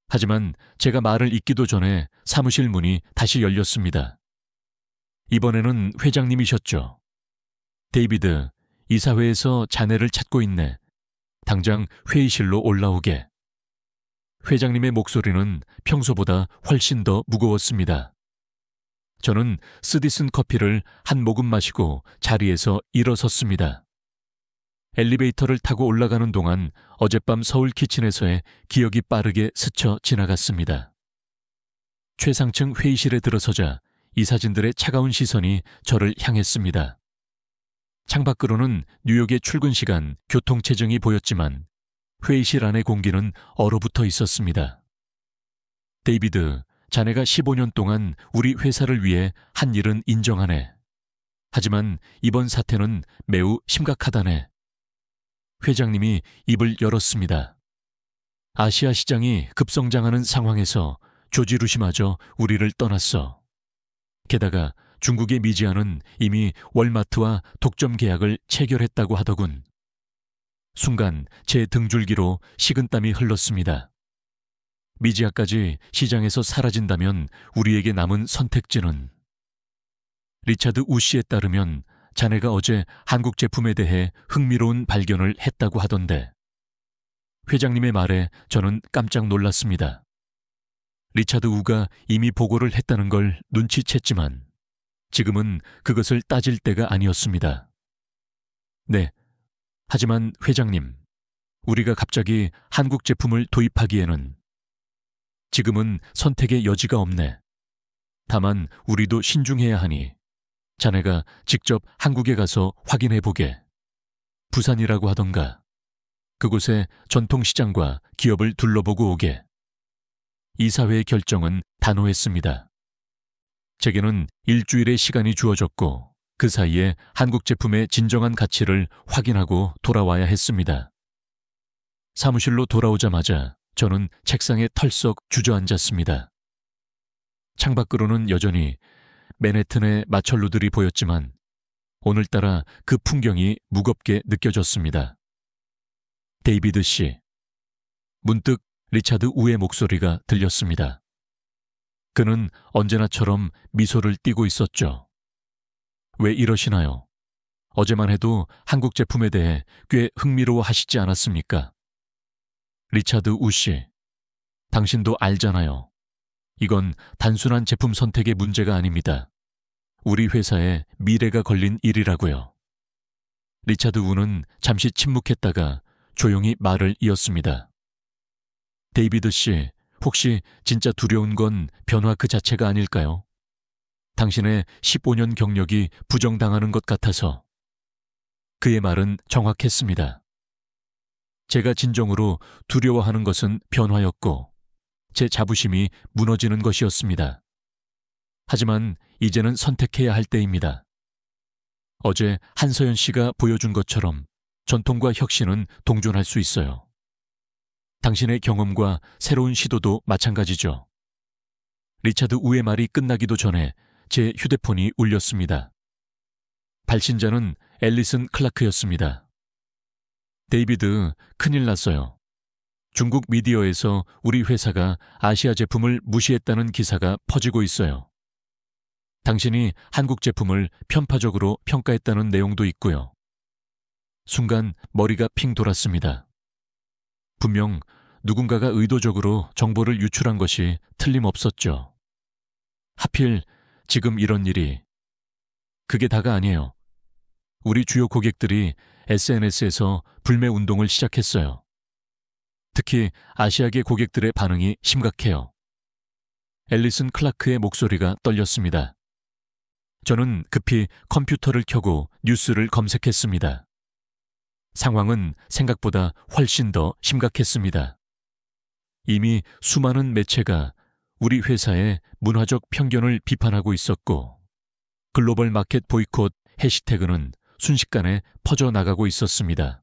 하지만 제가 말을 잇기도 전에 사무실 문이 다시 열렸습니다. 이번에는 회장님이셨죠. 데이비드, 이사회에서 자네를 찾고 있네. 당장 회의실로 올라오게. 회장님의 목소리는 평소보다 훨씬 더 무거웠습니다. 저는 쓰디쓴 커피를 한 모금 마시고 자리에서 일어섰습니다. 엘리베이터를 타고 올라가는 동안 어젯밤 서울 키친에서의 기억이 빠르게 스쳐 지나갔습니다. 최상층 회의실에 들어서자 이 사진들의 차가운 시선이 저를 향했습니다. 창밖으로는 뉴욕의 출근 시간 교통체증이 보였지만 회의실 안의 공기는 얼어붙어 있었습니다. 데이비드, 자네가 15년 동안 우리 회사를 위해 한 일은 인정하네. 하지만 이번 사태는 매우 심각하다네. 회장님이 입을 열었습니다. 아시아 시장이 급성장하는 상황에서 조지 루시마저 우리를 떠났어. 게다가 중국의 미지아는 이미 월마트와 독점 계약을 체결했다고 하더군. 순간 제 등줄기로 식은땀이 흘렀습니다. 미지아까지 시장에서 사라진다면 우리에게 남은 선택지는... 리차드 우 씨에 따르면 자네가 어제 한국 제품에 대해 흥미로운 발견을 했다고 하던데. 회장님의 말에 저는 깜짝 놀랐습니다. 리차드 우가 이미 보고를 했다는 걸 눈치챘지만 지금은 그것을 따질 때가 아니었습니다. 네, 하지만 회장님, 우리가 갑자기 한국 제품을 도입하기에는 지금은 선택의 여지가 없네. 다만 우리도 신중해야 하니 자네가 직접 한국에 가서 확인해보게. 부산이라고 하던가. 그곳에 전통시장과 기업을 둘러보고 오게. 이사회의 결정은 단호했습니다. 제게는 일주일의 시간이 주어졌고 그 사이에 한국 제품의 진정한 가치를 확인하고 돌아와야 했습니다. 사무실로 돌아오자마자 저는 책상에 털썩 주저앉았습니다. 창밖으로는 여전히 맨해튼의 마천루들이 보였지만 오늘따라 그 풍경이 무겁게 느껴졌습니다. 데이비드 씨. 문득 리차드 우의 목소리가 들렸습니다. 그는 언제나처럼 미소를 띠고 있었죠. 왜 이러시나요? 어제만 해도 한국 제품에 대해 꽤 흥미로워 하시지 않았습니까? 리차드 우 씨, 당신도 알잖아요. 이건 단순한 제품 선택의 문제가 아닙니다. 우리 회사의 미래가 걸린 일이라고요. 리차드 우는 잠시 침묵했다가 조용히 말을 이었습니다. 데이비드 씨, 혹시 진짜 두려운 건 변화 그 자체가 아닐까요? 당신의 15년 경력이 부정당하는 것 같아서. 그의 말은 정확했습니다. 제가 진정으로 두려워하는 것은 변화였고 제 자부심이 무너지는 것이었습니다. 하지만 이제는 선택해야 할 때입니다. 어제 한서연 씨가 보여준 것처럼 전통과 혁신은 동존할 수 있어요. 당신의 경험과 새로운 시도도 마찬가지죠. 리차드 우의 말이 끝나기도 전에 제 휴대폰이 울렸습니다. 발신자는 앨리슨 클라크였습니다. 데이비드, 큰일 났어요. 중국 미디어에서 우리 회사가 아시아 제품을 무시했다는 기사가 퍼지고 있어요. 당신이 한국 제품을 편파적으로 평가했다는 내용도 있고요. 순간 머리가 핑 돌았습니다. 분명 누군가가 의도적으로 정보를 유출한 것이 틀림없었죠. 하필 지금 이런 일이. 그게 다가 아니에요. 우리 주요 고객들이 SNS에서 불매 운동을 시작했어요. 특히 아시아계 고객들의 반응이 심각해요. 앨리슨 클라크의 목소리가 떨렸습니다. 저는 급히 컴퓨터를 켜고 뉴스를 검색했습니다. 상황은 생각보다 훨씬 더 심각했습니다. 이미 수많은 매체가 우리 회사의 문화적 편견을 비판하고 있었고 글로벌 마켓 보이콧 해시태그는 순식간에 퍼져나가고 있었습니다.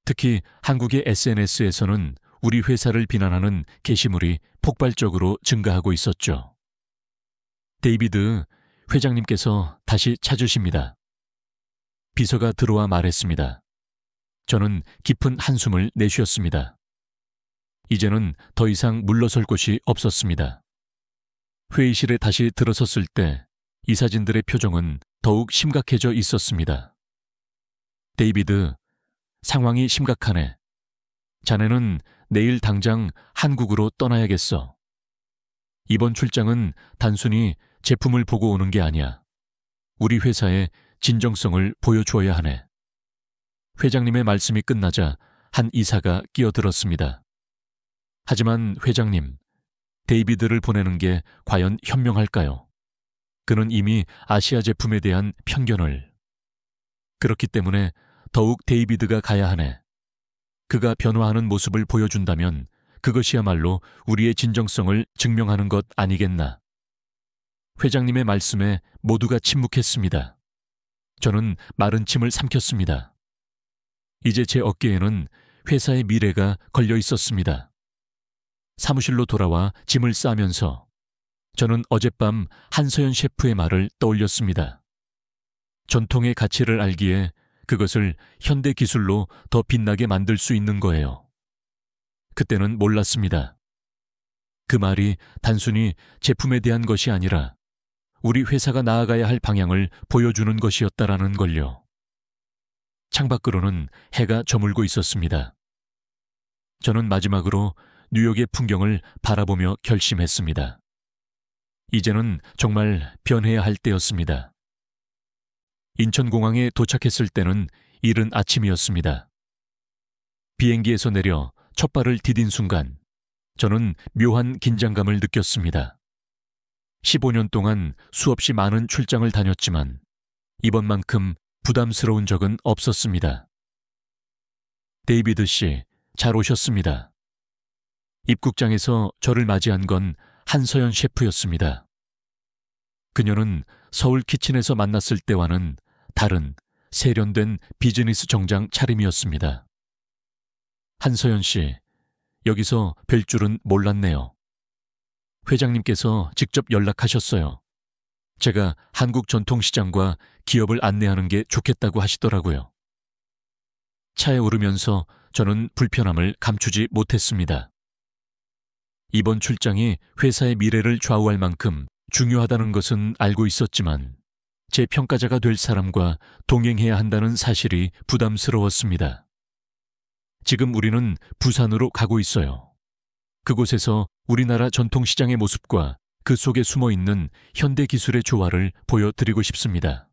특히 한국의 SNS에서는 우리 회사를 비난하는 게시물이 폭발적으로 증가하고 있었죠. 데이비드, 회장님께서 다시 찾으십니다. 비서가 들어와 말했습니다. 저는 깊은 한숨을 내쉬었습니다. 이제는 더 이상 물러설 곳이 없었습니다. 회의실에 다시 들어섰을 때 이사진들의 표정은 더욱 심각해져 있었습니다. 데이비드, 상황이 심각하네. 자네는 내일 당장 한국으로 떠나야겠어. 이번 출장은 단순히 제품을 보고 오는 게 아니야. 우리 회사의 진정성을 보여주어야 하네. 회장님의 말씀이 끝나자 한 이사가 끼어들었습니다. 하지만 회장님, 데이비드를 보내는 게 과연 현명할까요? 그는 이미 아시아 제품에 대한 편견을... 그렇기 때문에 더욱 데이비드가 가야 하네. 그가 변화하는 모습을 보여준다면 그것이야말로 우리의 진정성을 증명하는 것 아니겠나. 회장님의 말씀에 모두가 침묵했습니다. 저는 마른 침을 삼켰습니다. 이제 제 어깨에는 회사의 미래가 걸려 있었습니다. 사무실로 돌아와 짐을 싸면서 저는 어젯밤 한서연 셰프의 말을 떠올렸습니다. 전통의 가치를 알기에 그것을 현대 기술로 더 빛나게 만들 수 있는 거예요. 그때는 몰랐습니다. 그 말이 단순히 제품에 대한 것이 아니라 우리 회사가 나아가야 할 방향을 보여주는 것이었다라는 걸요. 창밖으로는 해가 저물고 있었습니다. 저는 마지막으로 뉴욕의 풍경을 바라보며 결심했습니다. 이제는 정말 변해야 할 때였습니다. 인천공항에 도착했을 때는 이른 아침이었습니다. 비행기에서 내려 첫 발을 디딘 순간 저는 묘한 긴장감을 느꼈습니다. 15년 동안 수없이 많은 출장을 다녔지만 이번만큼 부담스러운 적은 없었습니다. 데이비드 씨, 잘 오셨습니다. 입국장에서 저를 맞이한 건 한서연 셰프였습니다. 그녀는 서울 키친에서 만났을 때와는 다른 세련된 비즈니스 정장 차림이었습니다. 한서연 씨, 여기서 뵐 줄은 몰랐네요. 회장님께서 직접 연락하셨어요. 제가 한국 전통시장과 기업을 안내하는 게 좋겠다고 하시더라고요. 차에 오르면서 저는 불편함을 감추지 못했습니다. 이번 출장이 회사의 미래를 좌우할 만큼 중요하다는 것은 알고 있었지만 제 평가자가 될 사람과 동행해야 한다는 사실이 부담스러웠습니다. 지금 우리는 부산으로 가고 있어요. 그곳에서 우리나라 전통시장의 모습과 그 속에 숨어있는 현대기술의 조화를 보여드리고 싶습니다.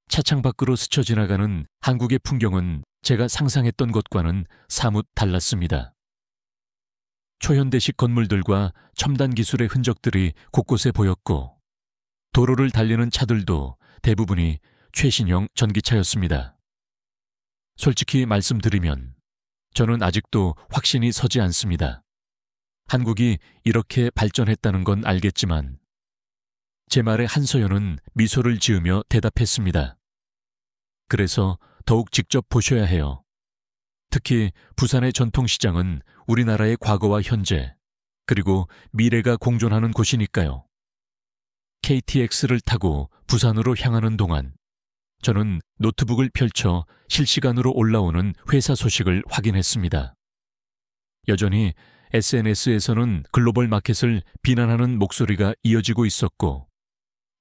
차창 밖으로 스쳐 지나가는 한국의 풍경은 제가 상상했던 것과는 사뭇 달랐습니다. 초현대식 건물들과 첨단 기술의 흔적들이 곳곳에 보였고 도로를 달리는 차들도 대부분이 최신형 전기차였습니다. 솔직히 말씀드리면 저는 아직도 확신이 서지 않습니다. 한국이 이렇게 발전했다는 건 알겠지만 제 말에 한서연은 미소를 지으며 대답했습니다. 그래서 더욱 직접 보셔야 해요. 특히 부산의 전통시장은 우리나라의 과거와 현재 그리고 미래가 공존하는 곳이니까요. KTX를 타고 부산으로 향하는 동안 저는 노트북을 펼쳐 실시간으로 올라오는 회사 소식을 확인했습니다. 여전히 SNS에서는 글로벌 마켓을 비난하는 목소리가 이어지고 있었고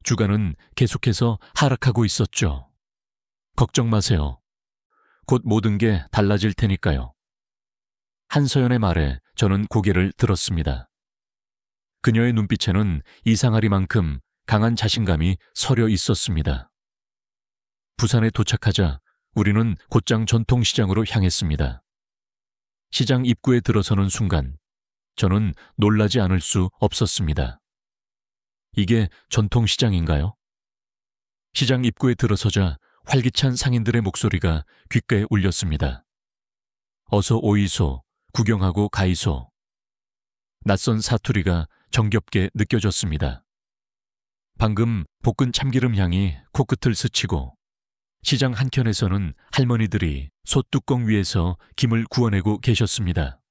주가는 계속해서 하락하고 있었죠. 걱정 마세요. 곧 모든 게 달라질 테니까요. 한서연의 말에 저는 고개를 들었습니다. 그녀의 눈빛에는 이상하리만큼 강한 자신감이 서려 있었습니다. 부산에 도착하자 우리는 곧장 전통시장으로 향했습니다. 시장 입구에 들어서는 순간 저는 놀라지 않을 수 없었습니다. 이게 전통시장인가요? 시장 입구에 들어서자 활기찬 상인들의 목소리가 귓가에 울렸습니다. 어서 오이소, 구경하고 가이소. 낯선 사투리가 정겹게 느껴졌습니다. 방금 볶은 참기름 향이 코끝을 스치고 시장 한켠에서는 할머니들이 솥뚜껑 위에서 김을 구워내고 계셨습니다.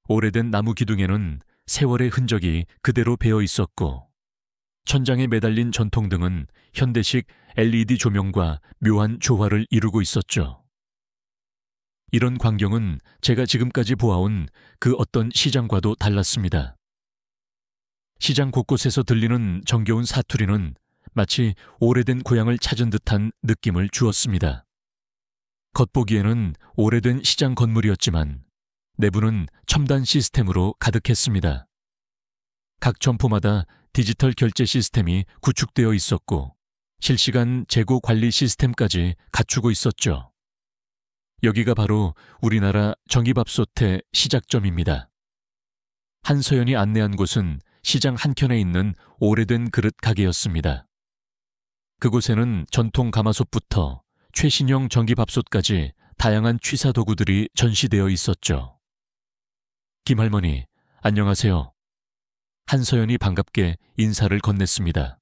오래된 나무 기둥에는 세월의 흔적이 그대로 배어 있었고 천장에 매달린 전통등은 현대식 LED 조명과 묘한 조화를 이루고 있었죠. 이런 광경은 제가 지금까지 보아온 그 어떤 시장과도 달랐습니다. 시장 곳곳에서 들리는 정겨운 사투리는 마치 오래된 고향을 찾은 듯한 느낌을 주었습니다. 겉보기에는 오래된 시장 건물이었지만 내부는 첨단 시스템으로 가득했습니다. 각 점포마다 디지털 결제 시스템이 구축되어 있었고 실시간 재고 관리 시스템까지 갖추고 있었죠. 여기가 바로 우리나라 전기밥솥의 시작점입니다. 한서연이 안내한 곳은 시장 한켠에 있는 오래된 그릇 가게였습니다. 그곳에는 전통 가마솥부터 최신형 전기밥솥까지 다양한 취사 도구들이 전시되어 있었죠. 김할머니, 안녕하세요. 한서연이 반갑게 인사를 건넸습니다.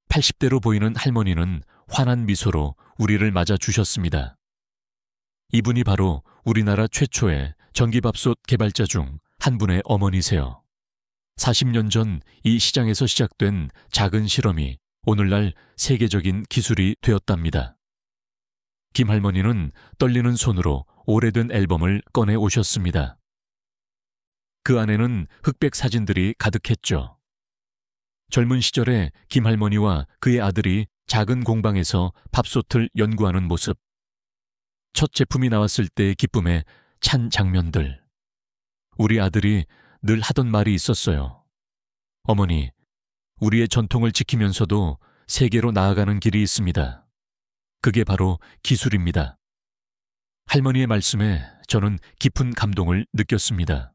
80대로 보이는 할머니는 환한 미소로 우리를 맞아 주셨습니다. 이분이 바로 우리나라 최초의 전기밥솥 개발자 중 한 분의 어머니세요. 40년 전 이 시장에서 시작된 작은 실험이 오늘날 세계적인 기술이 되었답니다. 김 할머니는 떨리는 손으로 오래된 앨범을 꺼내 오셨습니다. 그 안에는 흑백 사진들이 가득했죠. 젊은 시절에 김 할머니와 그의 아들이 작은 공방에서 밥솥을 연구하는 모습, 첫 제품이 나왔을 때의 기쁨에 찬 장면들. 우리 아들이 늘 하던 말이 있었어요. 어머니, 우리의 전통을 지키면서도 세계로 나아가는 길이 있습니다. 그게 바로 기술입니다. 할머니의 말씀에 저는 깊은 감동을 느꼈습니다.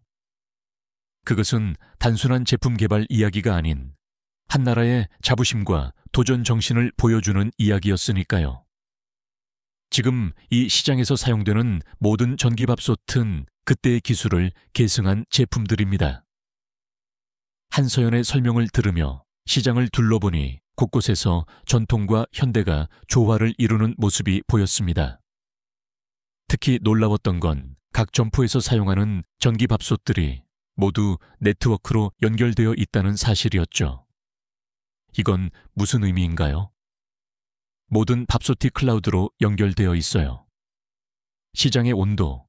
그것은 단순한 제품 개발 이야기가 아닌 한 나라의 자부심과 도전 정신을 보여주는 이야기였으니까요. 지금 이 시장에서 사용되는 모든 전기밥솥은 그때의 기술을 계승한 제품들입니다. 한서연의 설명을 들으며 시장을 둘러보니 곳곳에서 전통과 현대가 조화를 이루는 모습이 보였습니다. 특히 놀라웠던 건 각 점포에서 사용하는 전기밥솥들이 모두 네트워크로 연결되어 있다는 사실이었죠. 이건 무슨 의미인가요? 모든 밥솥이 클라우드로 연결되어 있어요. 시장의 온도,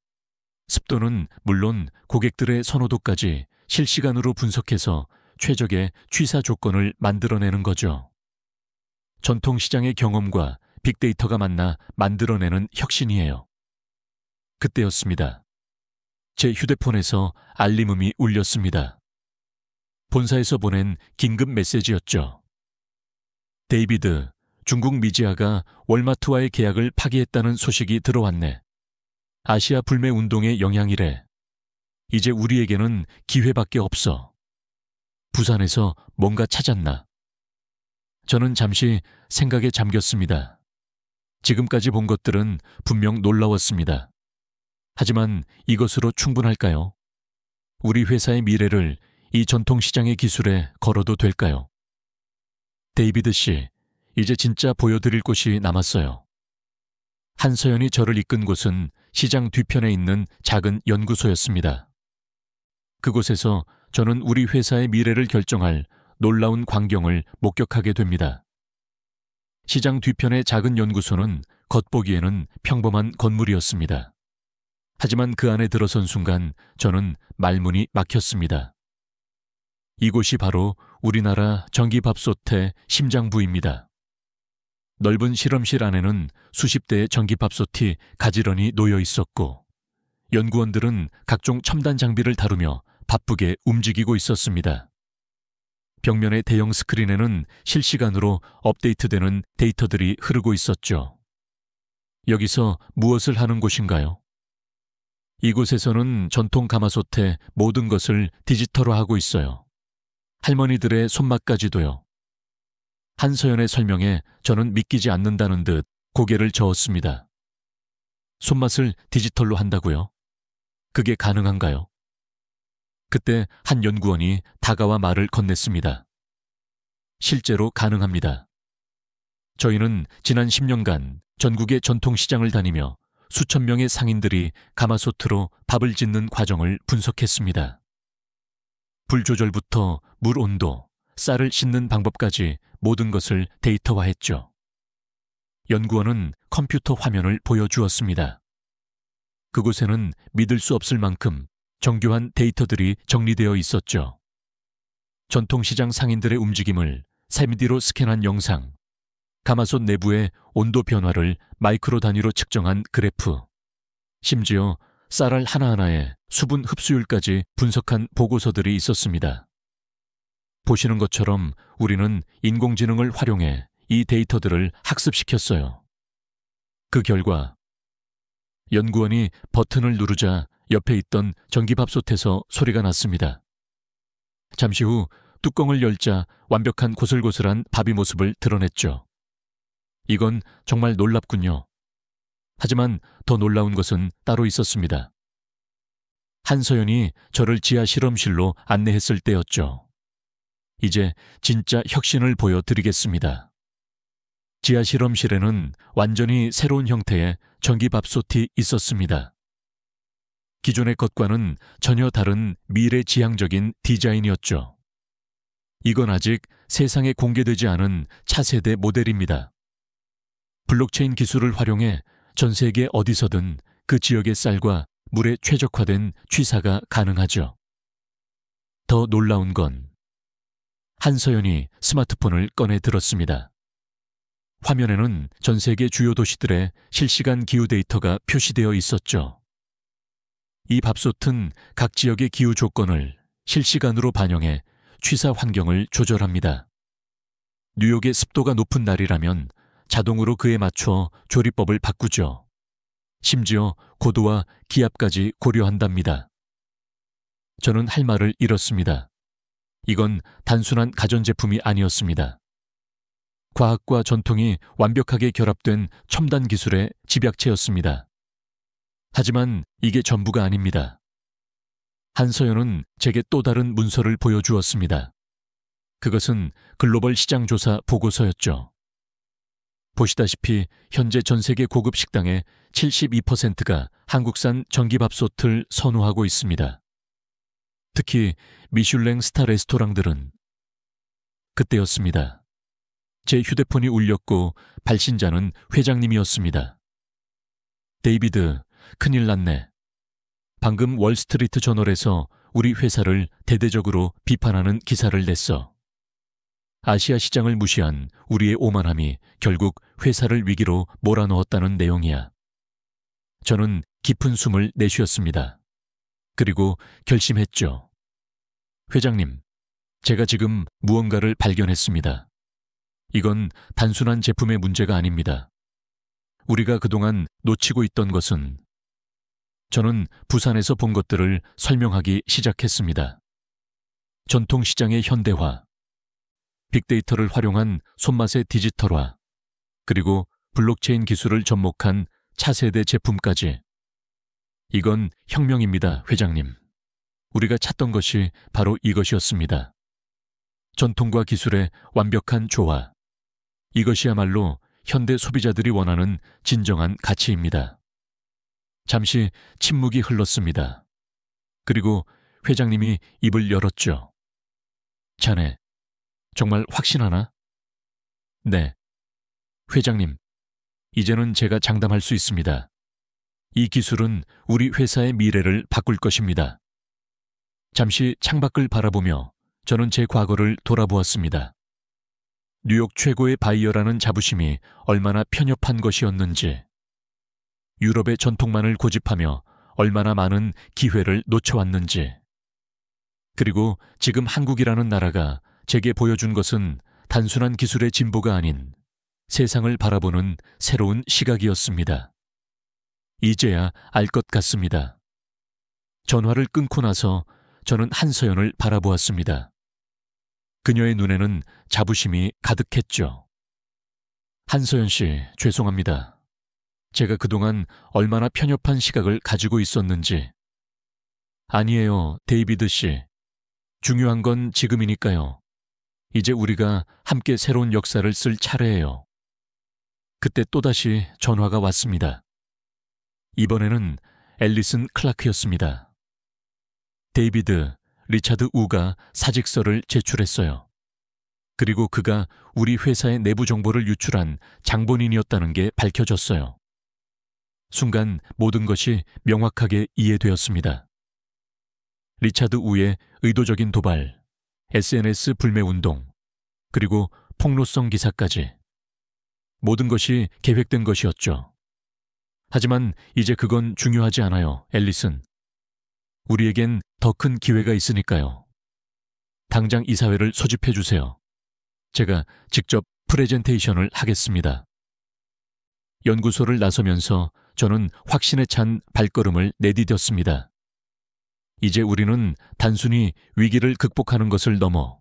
습도는 물론 고객들의 선호도까지 실시간으로 분석해서 최적의 취사 조건을 만들어내는 거죠. 전통시장의 경험과 빅데이터가 만나 만들어내는 혁신이에요. 그때였습니다. 제 휴대폰에서 알림음이 울렸습니다. 본사에서 보낸 긴급 메시지였죠. 데이비드, 중국 미지아가 월마트와의 계약을 파기했다는 소식이 들어왔네. 아시아 불매 운동의 영향이래. 이제 우리에게는 기회밖에 없어. 부산에서 뭔가 찾았나? 저는 잠시 생각에 잠겼습니다. 지금까지 본 것들은 분명 놀라웠습니다. 하지만 이것으로 충분할까요? 우리 회사의 미래를 이 전통시장의 기술에 걸어도 될까요? 데이비드 씨, 이제 진짜 보여드릴 곳이 남았어요. 한서연이 저를 이끈 곳은 시장 뒤편에 있는 작은 연구소였습니다. 그곳에서 저는 우리 회사의 미래를 결정할 놀라운 광경을 목격하게 됩니다. 시장 뒤편의 작은 연구소는 겉보기에는 평범한 건물이었습니다. 하지만 그 안에 들어선 순간 저는 말문이 막혔습니다. 이곳이 바로 우리나라 전기밥솥의 심장부입니다. 넓은 실험실 안에는 수십 대의 전기밥솥이 가지런히 놓여 있었고 연구원들은 각종 첨단 장비를 다루며 바쁘게 움직이고 있었습니다. 벽면의 대형 스크린에는 실시간으로 업데이트되는 데이터들이 흐르고 있었죠. 여기서 무엇을 하는 곳인가요? 이곳에서는 전통 가마솥의 모든 것을 디지털화하고 있어요. 할머니들의 손맛까지도요. 한서연의 설명에 저는 믿기지 않는다는 듯 고개를 저었습니다. 손맛을 디지털로 한다고요? 그게 가능한가요? 그때 한 연구원이 다가와 말을 건넸습니다. 실제로 가능합니다. 저희는 지난 10년간 전국의 전통시장을 다니며 수천 명의 상인들이 가마솥으로 밥을 짓는 과정을 분석했습니다. 불 조절부터 물 온도, 쌀을 씻는 방법까지 모든 것을 데이터화했죠. 연구원은 컴퓨터 화면을 보여주었습니다. 그곳에는 믿을 수 없을 만큼 정교한 데이터들이 정리되어 있었죠. 전통시장 상인들의 움직임을 3D로 스캔한 영상, 가마솥 내부의 온도 변화를 마이크로 단위로 측정한 그래프, 심지어 쌀알 하나하나의 수분 흡수율까지 분석한 보고서들이 있었습니다. 보시는 것처럼 우리는 인공지능을 활용해 이 데이터들을 학습시켰어요. 그 결과 연구원이 버튼을 누르자 옆에 있던 전기밥솥에서 소리가 났습니다. 잠시 후 뚜껑을 열자 완벽한 고슬고슬한 밥이 모습을 드러냈죠. 이건 정말 놀랍군요. 하지만 더 놀라운 것은 따로 있었습니다. 한서연이 저를 지하 실험실로 안내했을 때였죠. 이제 진짜 혁신을 보여드리겠습니다. 지하 실험실에는 완전히 새로운 형태의 전기밥솥이 있었습니다. 기존의 것과는 전혀 다른 미래지향적인 디자인이었죠. 이건 아직 세상에 공개되지 않은 차세대 모델입니다. 블록체인 기술을 활용해 전 세계 어디서든 그 지역의 쌀과 물에 최적화된 취사가 가능하죠. 더 놀라운 건 한서연이 스마트폰을 꺼내 들었습니다. 화면에는 전 세계 주요 도시들의 실시간 기후 데이터가 표시되어 있었죠. 이 밥솥은 각 지역의 기후 조건을 실시간으로 반영해 취사 환경을 조절합니다. 뉴욕의 습도가 높은 날이라면 자동으로 그에 맞춰 조리법을 바꾸죠. 심지어 고도와 기압까지 고려한답니다. 저는 할 말을 잃었습니다. 이건 단순한 가전제품이 아니었습니다. 과학과 전통이 완벽하게 결합된 첨단 기술의 집약체였습니다. 하지만 이게 전부가 아닙니다. 한서연은 제게 또 다른 문서를 보여주었습니다. 그것은 글로벌 시장조사 보고서였죠. 보시다시피 현재 전 세계 고급 식당의 72%가 한국산 전기밥솥을 선호하고 있습니다. 특히 미슐랭 스타 레스토랑들은. 그때였습니다. 제 휴대폰이 울렸고 발신자는 회장님이었습니다. 데이비드, 큰일 났네. 방금 월스트리트 저널에서 우리 회사를 대대적으로 비판하는 기사를 냈어. 아시아 시장을 무시한 우리의 오만함이 결국 회사를 위기로 몰아넣었다는 내용이야. 저는 깊은 숨을 내쉬었습니다. 그리고 결심했죠. 회장님, 제가 지금 무언가를 발견했습니다. 이건 단순한 제품의 문제가 아닙니다. 우리가 그동안 놓치고 있던 것은 저는 부산에서 본 것들을 설명하기 시작했습니다. 전통시장의 현대화, 빅데이터를 활용한 손맛의 디지털화, 그리고 블록체인 기술을 접목한 차세대 제품까지. 이건 혁명입니다, 회장님. 우리가 찾던 것이 바로 이것이었습니다. 전통과 기술의 완벽한 조화. 이것이야말로 현대 소비자들이 원하는 진정한 가치입니다. 잠시 침묵이 흘렀습니다. 그리고 회장님이 입을 열었죠. 자네, 정말 확신하나? 네. 회장님, 이제는 제가 장담할 수 있습니다. 이 기술은 우리 회사의 미래를 바꿀 것입니다. 잠시 창밖을 바라보며 저는 제 과거를 돌아보았습니다. 뉴욕 최고의 바이어라는 자부심이 얼마나 편협한 것이었는지, 유럽의 전통만을 고집하며 얼마나 많은 기회를 놓쳐왔는지, 그리고 지금 한국이라는 나라가 제게 보여준 것은 단순한 기술의 진보가 아닌 세상을 바라보는 새로운 시각이었습니다. 이제야 알 것 같습니다. 전화를 끊고 나서 저는 한서연을 바라보았습니다. 그녀의 눈에는 자부심이 가득했죠. 한서연 씨, 죄송합니다. 제가 그동안 얼마나 편협한 시각을 가지고 있었는지. 아니에요, 데이비드 씨. 중요한 건 지금이니까요. 이제 우리가 함께 새로운 역사를 쓸 차례예요. 그때 또다시 전화가 왔습니다. 이번에는 앨리슨 클라크였습니다. 데이비드, 리차드 우가 사직서를 제출했어요. 그리고 그가 우리 회사의 내부 정보를 유출한 장본인이었다는 게 밝혀졌어요. 순간 모든 것이 명확하게 이해되었습니다. 리차드 우의 의도적인 도발, SNS 불매운동, 그리고 폭로성 기사까지. 모든 것이 계획된 것이었죠. 하지만 이제 그건 중요하지 않아요, 앨리슨. 우리에겐 더 큰 기회가 있으니까요. 당장 이사회를 소집해 주세요. 제가 직접 프레젠테이션을 하겠습니다. 연구소를 나서면서 저는 확신에 찬 발걸음을 내디뎠습니다. 이제 우리는 단순히 위기를 극복하는 것을 넘어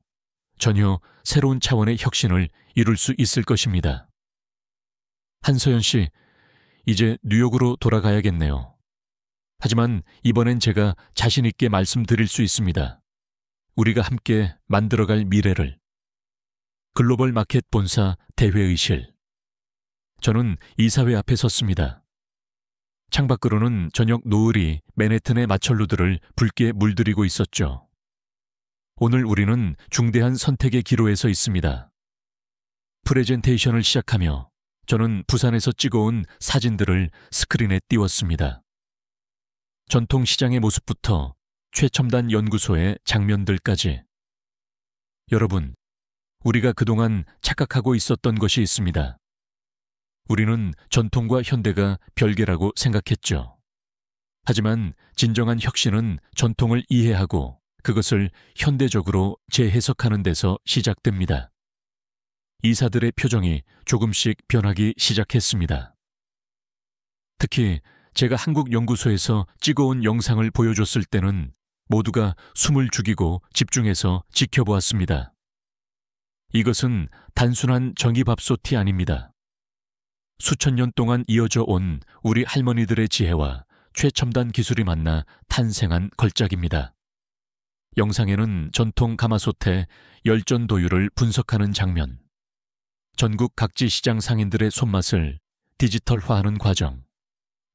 전혀 새로운 차원의 혁신을 이룰 수 있을 것입니다. 한서연 씨, 이제 뉴욕으로 돌아가야겠네요. 하지만 이번엔 제가 자신 있게 말씀드릴 수 있습니다. 우리가 함께 만들어갈 미래를. 글로벌 마켓 본사 대회의실. 저는 이사회 앞에 섰습니다. 창밖으로는 저녁 노을이 맨해튼의 마천루들을 붉게 물들이고 있었죠. 오늘 우리는 중대한 선택의 기로에 서 있습니다. 프레젠테이션을 시작하며 저는 부산에서 찍어온 사진들을 스크린에 띄웠습니다. 전통시장의 모습부터 최첨단 연구소의 장면들까지. 여러분, 우리가 그동안 착각하고 있었던 것이 있습니다. 우리는 전통과 현대가 별개라고 생각했죠. 하지만 진정한 혁신은 전통을 이해하고 그것을 현대적으로 재해석하는 데서 시작됩니다. 이사들의 표정이 조금씩 변하기 시작했습니다. 특히 제가 한국 연구소에서 찍어온 영상을 보여줬을 때는 모두가 숨을 죽이고 집중해서 지켜보았습니다. 이것은 단순한 전기밥솥이 아닙니다. 수천 년 동안 이어져 온 우리 할머니들의 지혜와 최첨단 기술이 만나 탄생한 걸작입니다. 영상에는 전통 가마솥의 열전 도율을 분석하는 장면, 전국 각지 시장 상인들의 손맛을 디지털화하는 과정,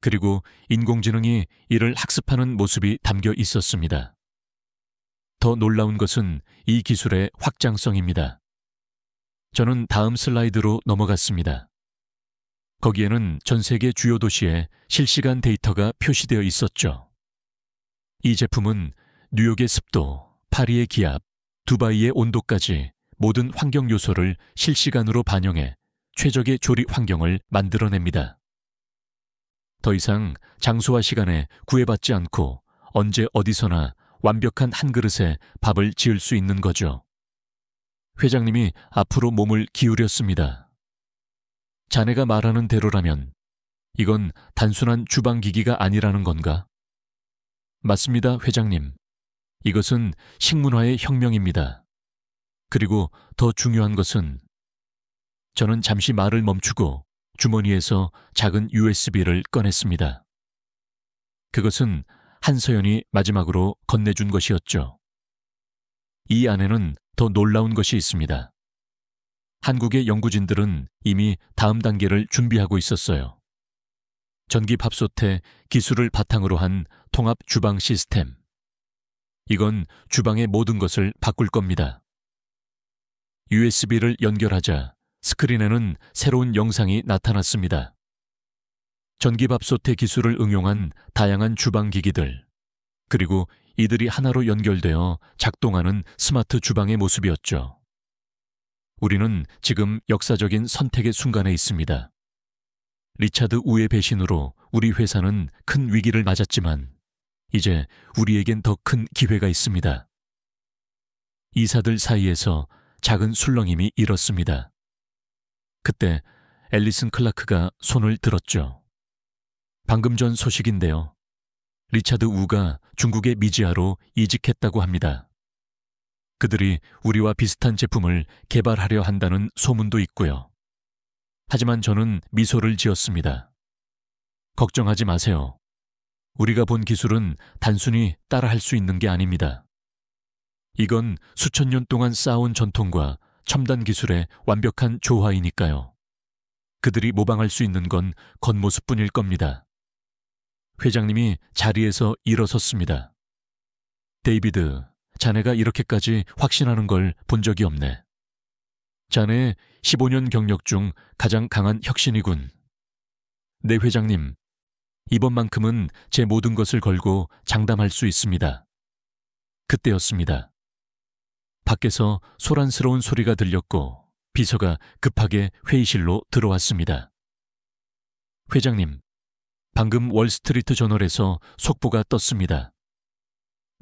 그리고 인공지능이 이를 학습하는 모습이 담겨 있었습니다. 더 놀라운 것은 이 기술의 확장성입니다. 저는 다음 슬라이드로 넘어갔습니다. 거기에는 전 세계 주요 도시의 실시간 데이터가 표시되어 있었죠. 이 제품은 뉴욕의 습도, 파리의 기압, 두바이의 온도까지 모든 환경 요소를 실시간으로 반영해 최적의 조리 환경을 만들어냅니다. 더 이상 장소와 시간에 구애받지 않고 언제 어디서나 완벽한 한 그릇에 밥을 지을 수 있는 거죠. 회장님이 앞으로 몸을 기울였습니다. 자네가 말하는 대로라면 이건 단순한 주방기기가 아니라는 건가? 맞습니다, 회장님. 이것은 식문화의 혁명입니다. 그리고 더 중요한 것은 저는 잠시 말을 멈추고 주머니에서 작은 USB를 꺼냈습니다. 그것은 한서연이 마지막으로 건네준 것이었죠. 이 안에는 더 놀라운 것이 있습니다. 한국의 연구진들은 이미 다음 단계를 준비하고 있었어요. 전기밥솥의 기술을 바탕으로 한 통합 주방 시스템. 이건 주방의 모든 것을 바꿀 겁니다. USB를 연결하자 스크린에는 새로운 영상이 나타났습니다. 전기밥솥의 기술을 응용한 다양한 주방기기들, 그리고 이들이 하나로 연결되어 작동하는 스마트 주방의 모습이었죠. 우리는 지금 역사적인 선택의 순간에 있습니다. 리차드 우의 배신으로 우리 회사는 큰 위기를 맞았지만 이제 우리에겐 더 큰 기회가 있습니다. 이사들 사이에서 작은 술렁임이 일었습니다. 그때 앨리슨 클라크가 손을 들었죠. 방금 전 소식인데요. 리차드 우가 중국의 미지아로 이직했다고 합니다. 그들이 우리와 비슷한 제품을 개발하려 한다는 소문도 있고요. 하지만 저는 미소를 지었습니다. 걱정하지 마세요. 우리가 본 기술은 단순히 따라할 수 있는 게 아닙니다. 이건 수천 년 동안 쌓아온 전통과 첨단 기술의 완벽한 조화이니까요. 그들이 모방할 수 있는 건 겉모습뿐일 겁니다. 회장님이 자리에서 일어섰습니다. 데이비드, 자네가 이렇게까지 확신하는 걸 본 적이 없네. 자네의 15년 경력 중 가장 강한 혁신이군. 네, 회장님. 이번만큼은 제 모든 것을 걸고 장담할 수 있습니다. 그때였습니다. 밖에서 소란스러운 소리가 들렸고 비서가 급하게 회의실로 들어왔습니다. 회장님, 방금 월스트리트 저널에서 속보가 떴습니다.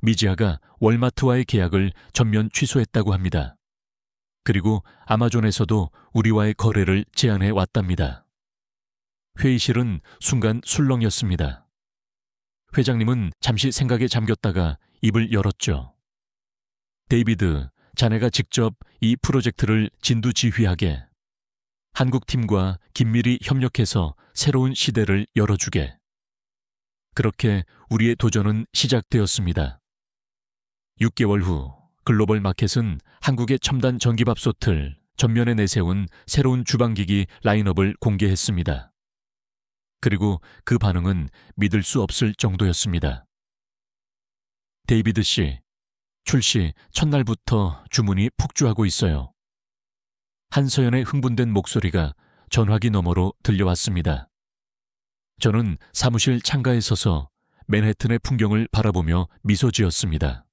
미지아가 월마트와의 계약을 전면 취소했다고 합니다. 그리고 아마존에서도 우리와의 거래를 제안해 왔답니다. 회의실은 순간 술렁였습니다. 회장님은 잠시 생각에 잠겼다가 입을 열었죠. 데이비드, 자네가 직접 이 프로젝트를 진두지휘하게. 한국팀과 긴밀히 협력해서 새로운 시대를 열어주게. 그렇게 우리의 도전은 시작되었습니다. 6개월 후 글로벌 마켓은 한국의 첨단 전기밥솥을 전면에 내세운 새로운 주방기기 라인업을 공개했습니다. 그리고 그 반응은 믿을 수 없을 정도였습니다. 데이비드 씨, 출시 첫날부터 주문이 폭주하고 있어요. 한서연의 흥분된 목소리가 전화기 너머로 들려왔습니다. 저는 사무실 창가에 서서 맨해튼의 풍경을 바라보며 미소 지었습니다.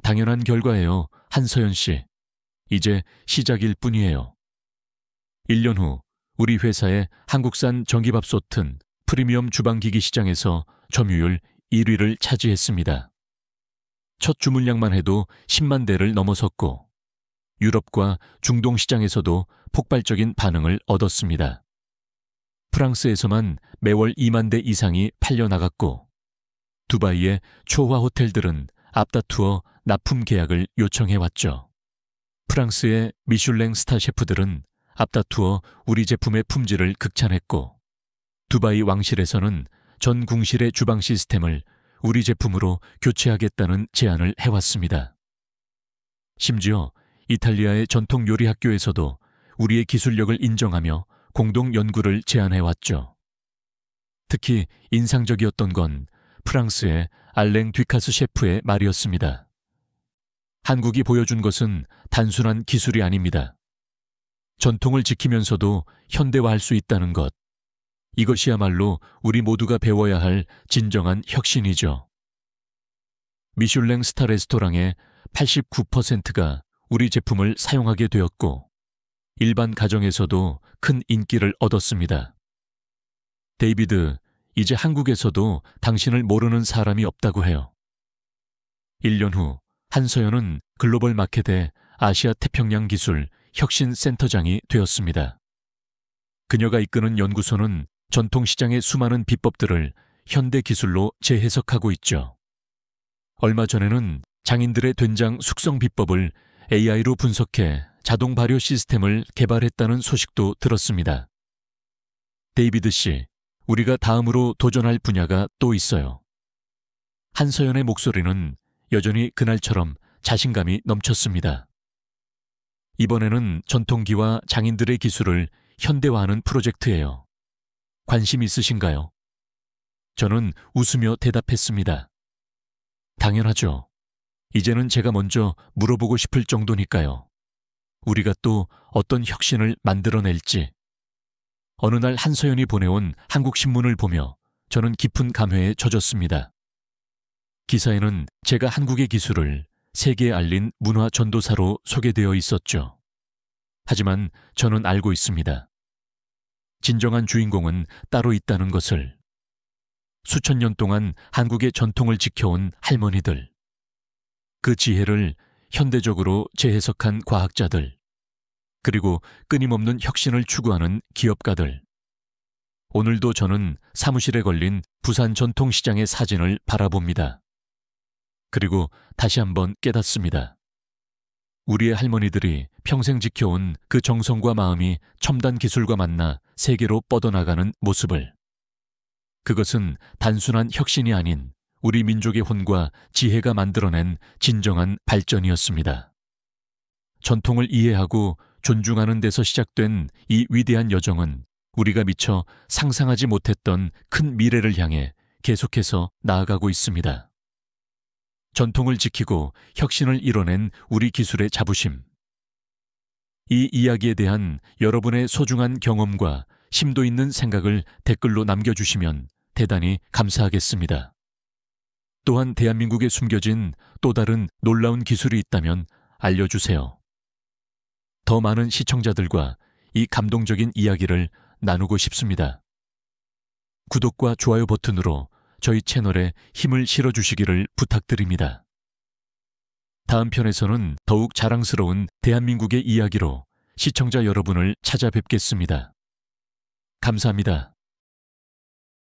당연한 결과예요, 한서연 씨. 이제 시작일 뿐이에요. 1년 후 우리 회사의 한국산 전기밥솥은 프리미엄 주방기기 시장에서 점유율 1위를 차지했습니다. 첫 주문량만 해도 10만 대를 넘어섰고 유럽과 중동 시장에서도 폭발적인 반응을 얻었습니다. 프랑스에서만 매월 2만 대 이상이 팔려나갔고 두바이의 초화 호텔들은 앞다투어 납품 계약을 요청해왔죠. 프랑스의 미슐랭 스타 셰프들은 앞다투어 우리 제품의 품질을 극찬했고 두바이 왕실에서는 전 궁실의 주방 시스템을 우리 제품으로 교체하겠다는 제안을 해왔습니다. 심지어 이탈리아의 전통 요리 학교에서도 우리의 기술력을 인정하며 공동 연구를 제안해왔죠. 특히 인상적이었던 건 프랑스의 알랭 듀카스 셰프의 말이었습니다. 한국이 보여준 것은 단순한 기술이 아닙니다. 전통을 지키면서도 현대화할 수 있다는 것. 이것이야말로 우리 모두가 배워야 할 진정한 혁신이죠. 미슐랭 스타 레스토랑의 89%가 우리 제품을 사용하게 되었고 일반 가정에서도 큰 인기를 얻었습니다. 데이비드, 이제 한국에서도 당신을 모르는 사람이 없다고 해요. 1년 후 한서연은 글로벌 마켓의 아시아 태평양 기술 혁신센터장이 되었습니다. 그녀가 이끄는 연구소는 전통시장의 수많은 비법들을 현대 기술로 재해석하고 있죠. 얼마 전에는 장인들의 된장 숙성 비법을 AI로 분석해 자동 발효 시스템을 개발했다는 소식도 들었습니다. 데이비드 씨, 우리가 다음으로 도전할 분야가 또 있어요. 한서연의 목소리는 여전히 그날처럼 자신감이 넘쳤습니다. 이번에는 전통기와 장인들의 기술을 현대화하는 프로젝트예요. 관심 있으신가요? 저는 웃으며 대답했습니다. 당연하죠. 이제는 제가 먼저 물어보고 싶을 정도니까요. 우리가 또 어떤 혁신을 만들어낼지. 어느 날 한서연이 보내온 한국 신문을 보며 저는 깊은 감회에 젖었습니다. 기사에는 제가 한국의 기술을 세계에 알린 문화 전도사로 소개되어 있었죠. 하지만 저는 알고 있습니다. 진정한 주인공은 따로 있다는 것을. 수천 년 동안 한국의 전통을 지켜온 할머니들. 그 지혜를 현대적으로 재해석한 과학자들. 그리고 끊임없는 혁신을 추구하는 기업가들. 오늘도 저는 사무실에 걸린 부산 전통시장의 사진을 바라봅니다. 그리고 다시 한번 깨닫습니다. 우리의 할머니들이 평생 지켜온 그 정성과 마음이 첨단 기술과 만나 세계로 뻗어나가는 모습을. 그것은 단순한 혁신이 아닌 우리 민족의 혼과 지혜가 만들어낸 진정한 발전이었습니다. 전통을 이해하고 존중하는 데서 시작된 이 위대한 여정은 우리가 미처 상상하지 못했던 큰 미래를 향해 계속해서 나아가고 있습니다. 전통을 지키고 혁신을 이뤄낸 우리 기술의 자부심. 이 이야기에 대한 여러분의 소중한 경험과 심도 있는 생각을 댓글로 남겨주시면 대단히 감사하겠습니다. 또한 대한민국에 숨겨진 또 다른 놀라운 기술이 있다면 알려주세요. 더 많은 시청자들과 이 감동적인 이야기를 나누고 싶습니다. 구독과 좋아요 버튼으로 저희 채널에 힘을 실어주시기를 부탁드립니다. 다음 편에서는 더욱 자랑스러운 대한민국의 이야기로 시청자 여러분을 찾아뵙겠습니다. 감사합니다.